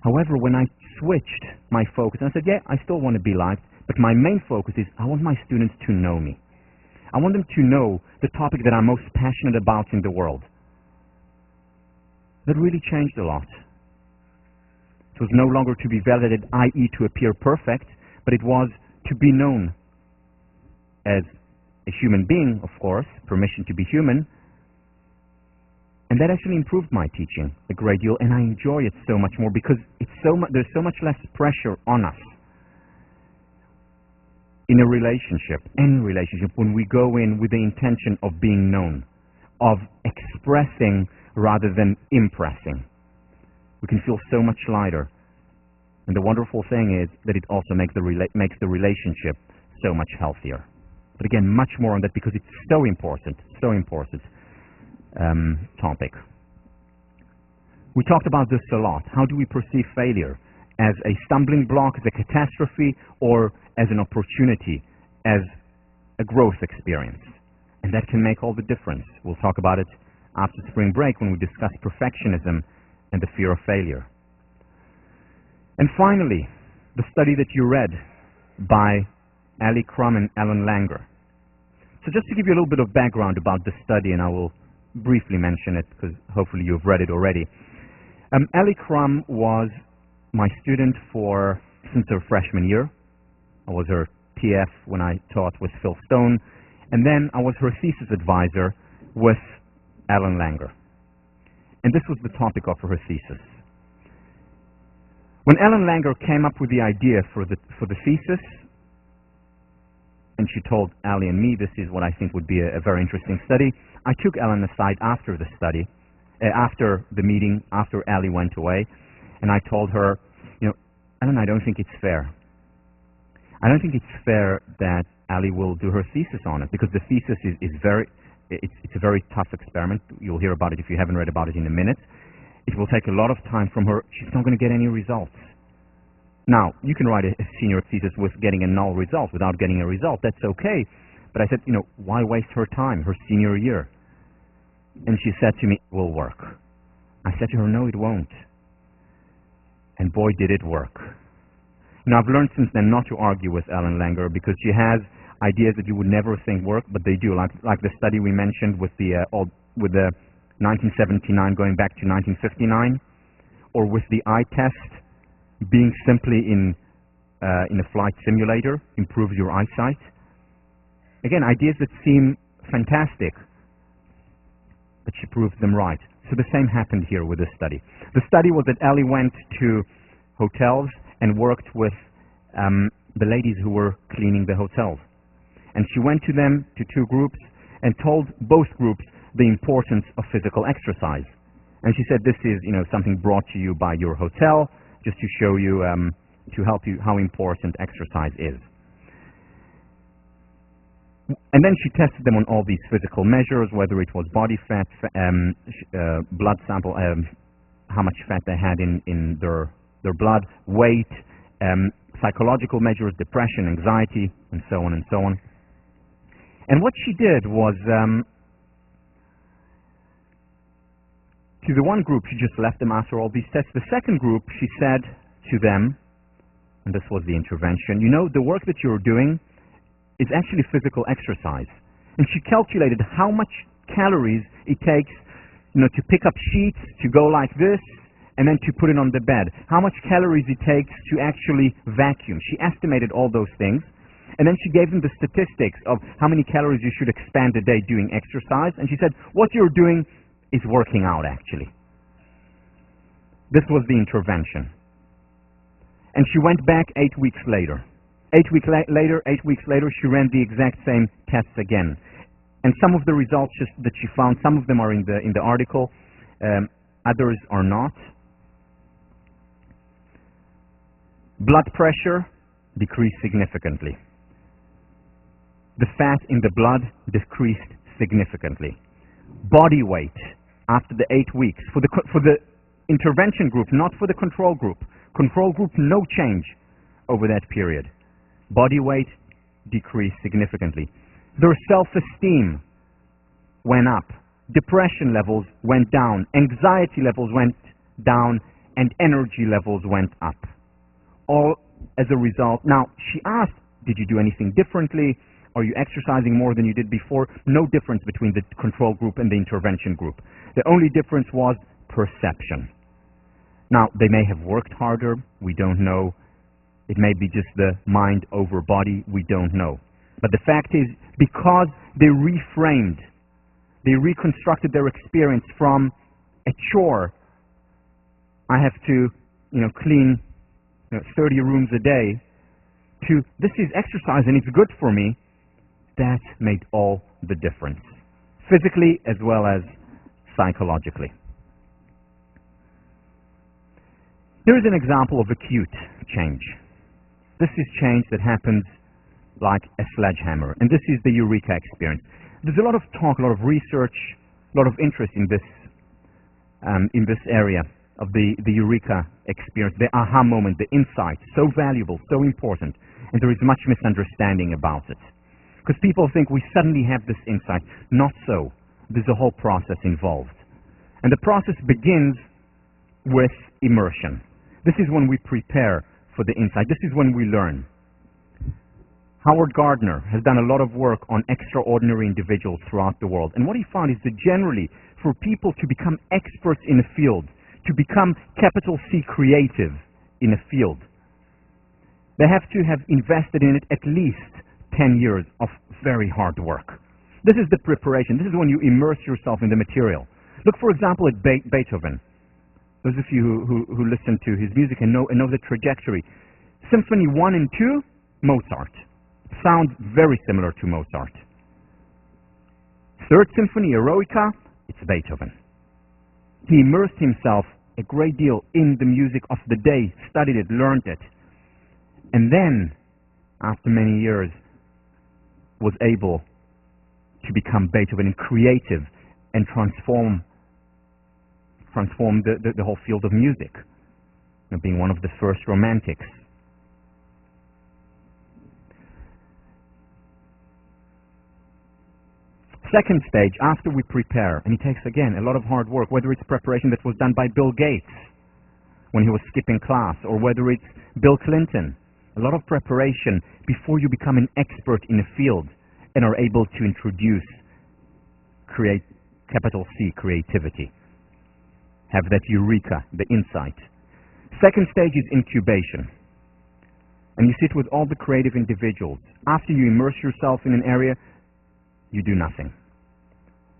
However, when I switched my focus, and I said, yeah, I still want to be liked, but my main focus is I want my students to know me. I want them to know the topic that I'm most passionate about in the world. That really changed a lot. It was no longer to be validated, i.e. to appear perfect, but it was to be known as a human being, of course, permission to be human. And that actually improved my teaching a great deal, and I enjoy it so much more because there's so much less pressure on us in a relationship, any relationship, when we go in with the intention of being known, of expressing rather than impressing. We can feel so much lighter. And the wonderful thing is that it also makes the relationship so much healthier. But again, much more on that because it's so important topic. We talked about this a lot. How do we perceive failure? As a stumbling block, as a catastrophe, or as an opportunity, as a growth experience? And that can make all the difference. We'll talk about it after spring break when we discuss perfectionism and the fear of failure. And finally, the study that you read by Ali Crum and Alan Langer. So just to give you a little bit of background about the study, and I will briefly mention it because hopefully you've read it already. Ali Crum was my student since her freshman year. I was her TF when I taught with Phil Stone, and then I was her thesis advisor with Alan Langer. And this was the topic of her thesis. When Alan Langer came up with the idea for the thesis, and she told Ali and me, this is what I think would be a very interesting study, I took Alan aside after the study, after the meeting, after Ali went away, and I told her, Alan, I don't think it's fair. I don't think it's fair that Ali will do her thesis on it, because the thesis is it's a very tough experiment. You'll hear about it if you haven't read about it in a minute. It will take a lot of time from her. She's not going to get any results. Now, you can write a senior thesis with getting a null result, without getting a result. That's okay. But I said, why waste her time, her senior year? And she said to me, it will work. I said to her, no, it won't. And boy, did it work. I've learned since then not to argue with Ellen Langer because she has ideas that you would never think work, but they do. Like the study we mentioned with the 1979 going back to 1959, or with the eye test being simply in a flight simulator improves your eyesight. Again, ideas that seem fantastic, but she proves them right. So the same happened here with this study. The study was that Ellie went to hotels and worked with the ladies who were cleaning the hotels. And she went to them, to two groups, and told both groups the importance of physical exercise. And she said, this is, something brought to you by your hotel, just to show you, to help you how important exercise is. And then she tested them on all these physical measures, whether it was body fat, blood sample, how much fat they had in their blood, weight, psychological measures, depression, anxiety, and so on and so on. And what she did was, to the one group, she just left them after all these tests. The second group, she said to them, and this was the intervention, the work that you're doing is actually physical exercise. And she calculated how much calories it takes, to pick up sheets, to go like this, and then to put it on the bed. How much calories it takes to actually vacuum. She estimated all those things. And then she gave them the statistics of how many calories you should expend a day doing exercise. And she said, what you're doing is working out, actually. This was the intervention. And she went back 8 weeks later. 8 weeks later, she ran the exact same tests again. And some of the results that she found, some of them are in the article, others are not. Blood pressure decreased significantly. The fat in the blood decreased significantly. Body weight after the 8 weeks, for the intervention group, not for the control group. Control group, no change over that period. Body weight decreased significantly. Their self-esteem went up. Depression levels went down. Anxiety levels went down. And energy levels went up. All as a result. Now, she asked, did you do anything differently? Are you exercising more than you did before? No difference between the control group and the intervention group. The only difference was perception. Now, they may have worked harder. We don't know. It may be just the mind over body. We don't know. But the fact is, because they reframed, they reconstructed their experience from a chore, I have to, clean 30 rooms a day, to this is exercise and it's good for me, that made all the difference, physically as well as psychologically. Here is an example of acute change. This is change that happens like a sledgehammer, and this is the eureka experience. There's a lot of talk, a lot of research, a lot of interest in this area of the eureka experience, the aha moment, the insight, so valuable, so important, and there is much misunderstanding about it. Because people think we suddenly have this insight. Not so. There's a whole process involved. And the process begins with immersion. This is when we prepare for the insight. This is when we learn. Howard Gardner has done a lot of work on extraordinary individuals throughout the world. And what he found is that generally, for people to become experts in a field, to become capital C creative in a field, they have to have invested in it at least 10 years of very hard work. This is the preparation. This is when you immerse yourself in the material. Look, for example, at Beethoven. Those of you who listen to his music and know the trajectory. Symphony 1 and 2, Mozart. Sounds very similar to Mozart. Third Symphony, Eroica, it's Beethoven. He immersed himself a great deal in the music of the day, studied it, learned it, and then, after many years, was able to become Beethoven and creative and transform the whole field of music, being one of the first romantics. Second stage, after we prepare, and it takes, again, a lot of hard work, whether it's preparation that was done by Bill Gates when he was skipping class, or whether it's Bill Clinton, a lot of preparation before you become an expert in a field and are able to introduce capital C, creativity. Have that eureka, the insight. Second stage is incubation. And you sit with all the creative individuals. After you immerse yourself in an area, you do nothing.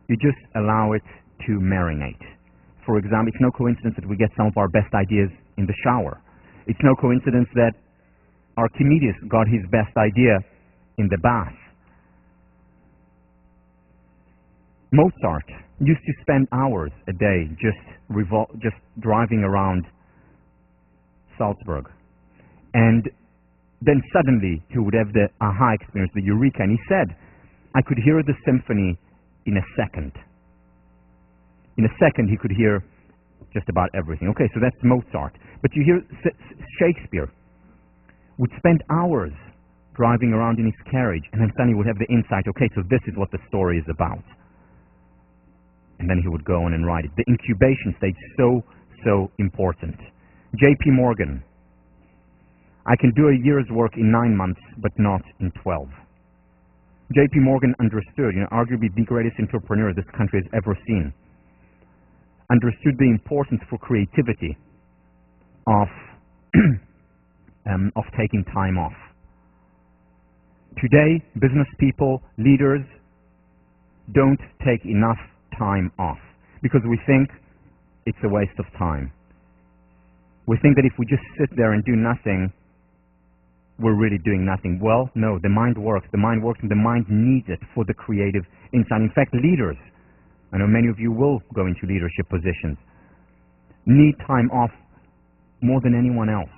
You just allow it to marinate. For example, it's no coincidence that we get some of our best ideas in the shower. It's no coincidence that Archimedes got his best idea in the bath. Mozart used to spend hours a day just driving around Salzburg. And then suddenly he would have the aha experience, the eureka, and he said, I could hear the symphony in a second. In a second he could hear just about everything. Okay, so that's Mozart. But you hear Shakespeare would spend hours driving around in his carriage, and then suddenly would have the insight, okay, so this is what the story is about. And then he would go on and write it. The incubation stage is so important. J.P. Morgan. I can do a year's work in 9 months, but not in 12. J.P. Morgan understood, arguably the greatest entrepreneur this country has ever seen, understood the importance for creativity of taking time off. Today, business people, leaders, don't take enough time off because we think it's a waste of time. We think that if we just sit there and do nothing, we're really doing nothing. Well, no, the mind works. The mind works and the mind needs it for the creative insight. In fact, leaders, I know many of you will go into leadership positions, need time off more than anyone else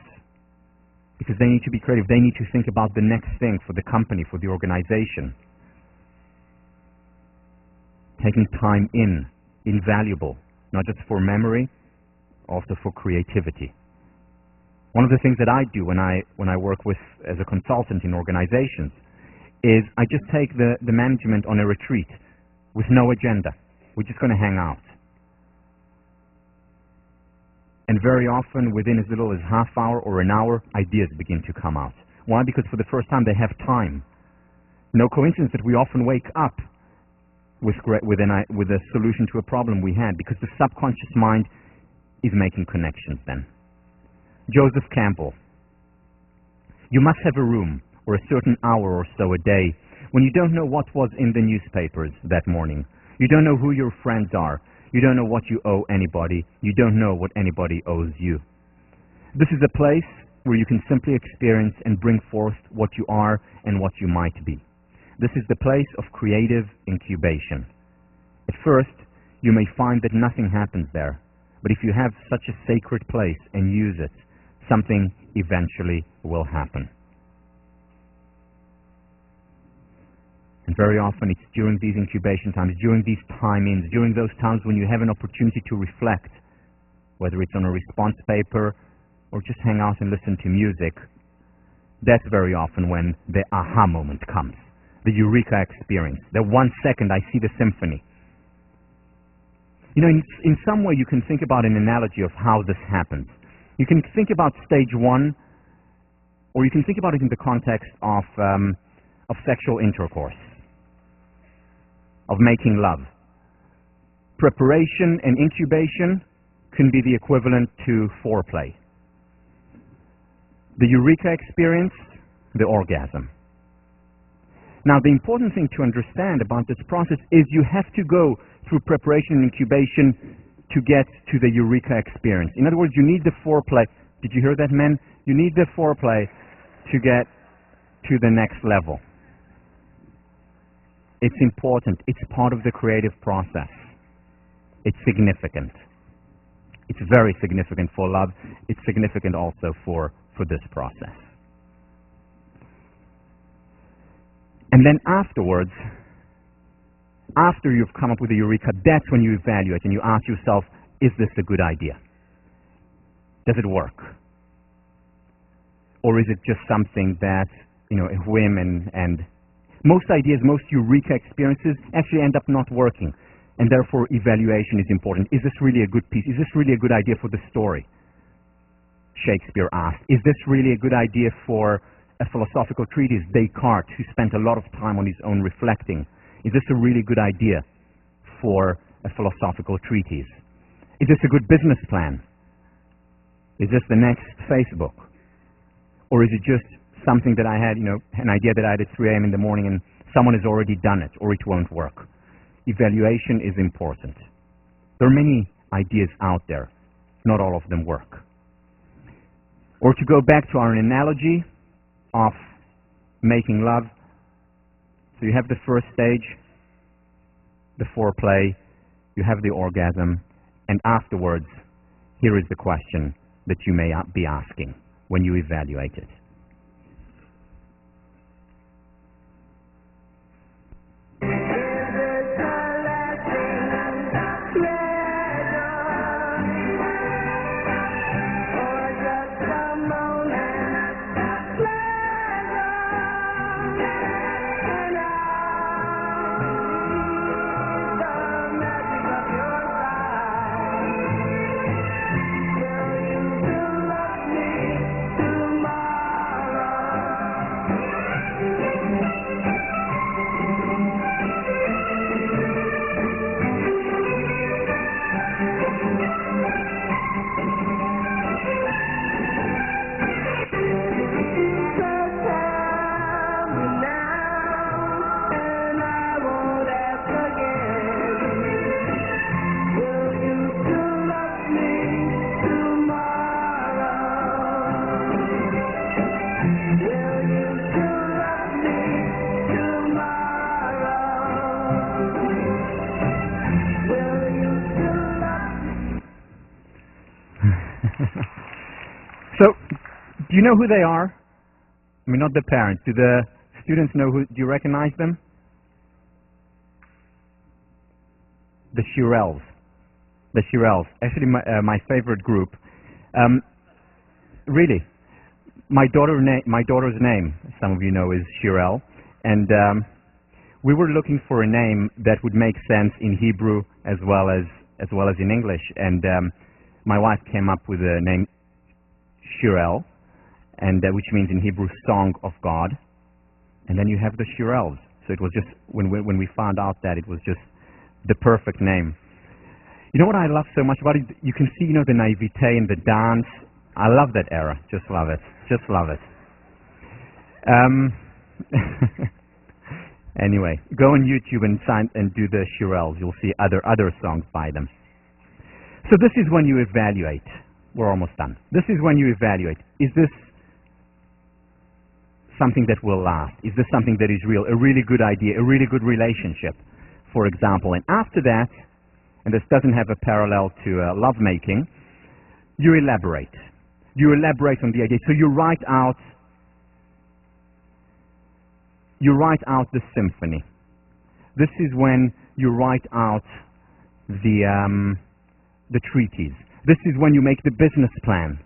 because they need to be creative. They need to think about the next thing for the company, for the organization. Taking time invaluable, not just for memory, also for creativity. One of the things that I do when I work as a consultant in organizations is I just take the management on a retreat with no agenda. We're just going to hang out. And very often, within as little as half hour or an hour, ideas begin to come out. Why? Because for the first time they have time. No coincidence that we often wake up with a solution to a problem we had, because the subconscious mind is making connections then. Joseph Campbell. You must have a room or a certain hour or so a day when you don't know what was in the newspapers that morning. You don't know who your friends are. You don't know what you owe anybody. You don't know what anybody owes you. This is a place where you can simply experience and bring forth what you are and what you might be. This is the place of creative incubation. At first, you may find that nothing happens there, but if you have such a sacred place and use it, something eventually will happen. And very often it's during these incubation times, during these time-ins, during those times when you have an opportunity to reflect, whether it's on a response paper or just hang out and listen to music, that's very often when the aha moment comes, the eureka experience, the 1 second I see the symphony. You know, in some way you can think about an analogy of how this happens. You can think about stage 1, or you can think about it in the context of sexual intercourse, of making love. Preparation and incubation can be the equivalent to foreplay. The eureka experience, the orgasm. Now, the important thing to understand about this process is you have to go through preparation and incubation to get to the eureka experience. In other words, you need the foreplay. Did you hear that, men? You need the foreplay to get to the next level. It's important. It's part of the creative process. It's significant. It's very significant for love. It's significant also for this process. And then afterwards, after you've come up with a eureka, that's when you evaluate and you ask yourself, is this a good idea? Does it work? Or is it just something that, you know, a whim and most ideas, most eureka experiences actually end up not working, and therefore evaluation is important. Is this really a good piece? Is this really a good idea for the story? Shakespeare asked. Is this really a good idea for a philosophical treatise? Descartes, who spent a lot of time on his own reflecting. Is this a really good idea for a philosophical treatise? Is this a good business plan? Is this the next Facebook? Or is it just something that I had, you know, an idea that I had at 3 a.m. in the morning and someone has already done it, or it won't work? Evaluation is important. There are many ideas out there. Not all of them work. Or to go back to our analogy of making love, so you have the first stage, the foreplay, you have the orgasm, and afterwards, here is the question that you may be asking when you evaluate it. So, do you know who they are? I mean, not the parents. Do the students know who? Do you recognize them? The Shirelles. The Shirelles. Actually, my favorite group. Really, my daughter's name, some of you know, is Shirelle, and we were looking for a name that would make sense in Hebrew as well as in English, and my wife came up with the name Shirelle, and which means in Hebrew Song of God, and then you have the Shirelles. So it was just when we found out that it was just the perfect name. You know what I love so much about it? You can see, you know, the naivete and the dance. I love that era. Just love it. Just love it. Anyway, go on YouTube and do the Shirelles. You'll see other songs by them. So this is when you evaluate. We're almost done. This is when you evaluate. Is this something that will last? Is this something that is real? A really good idea, a really good relationship, for example. And after that, and this doesn't have a parallel to lovemaking, you elaborate. You elaborate on the idea. So you write out the symphony. This is when you write out the treaties. This is when you make the business plan.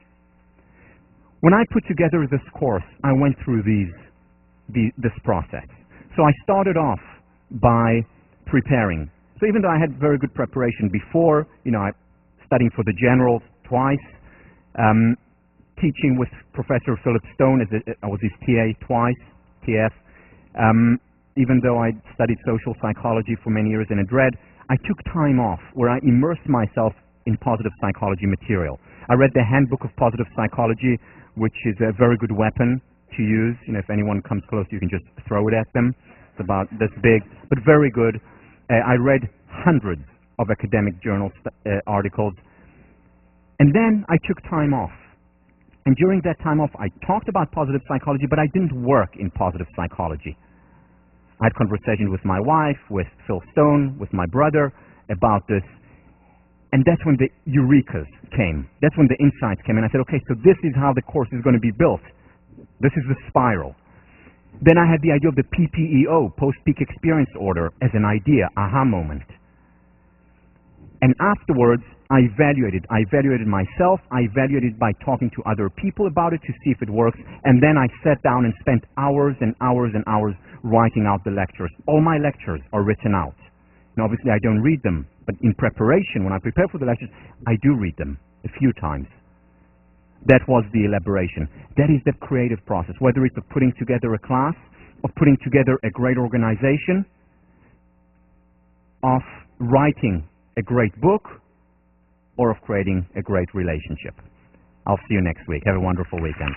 When I put together this course, I went through this process. So I started off by preparing. So even though I had very good preparation before, I studying for the generals twice, teaching with Professor Philip Stone, I was his TA twice, TF. Even though I studied social psychology for many years and had read, I took time off where I immersed myself in positive psychology material. I read the Handbook of Positive Psychology, which is a very good weapon to use. If anyone comes close, you can just throw it at them. It's about this big, but very good. I read hundreds of academic journal articles. And then I took time off. And during that time off, I talked about positive psychology, but I didn't work in positive psychology. I had conversations with my wife, with Phil Stone, with my brother about this. And that's when the eurekas came. That's when the insights came. And I said, okay, so this is how the course is going to be built. This is the spiral. Then I had the idea of the PPEO, Post-Peak Experience Order, as an idea, aha moment. And afterwards, I evaluated. I evaluated myself. I evaluated by talking to other people about it to see if it works. And then I sat down and spent hours and hours and hours writing out the lectures. All my lectures are written out. Now, obviously, I don't read them. But in preparation, when I prepare for the lectures, I do read them a few times. That was the elaboration. That is the creative process, whether it's of putting together a class, of putting together a great organization, of writing a great book, or of creating a great relationship. I'll see you next week. Have a wonderful weekend.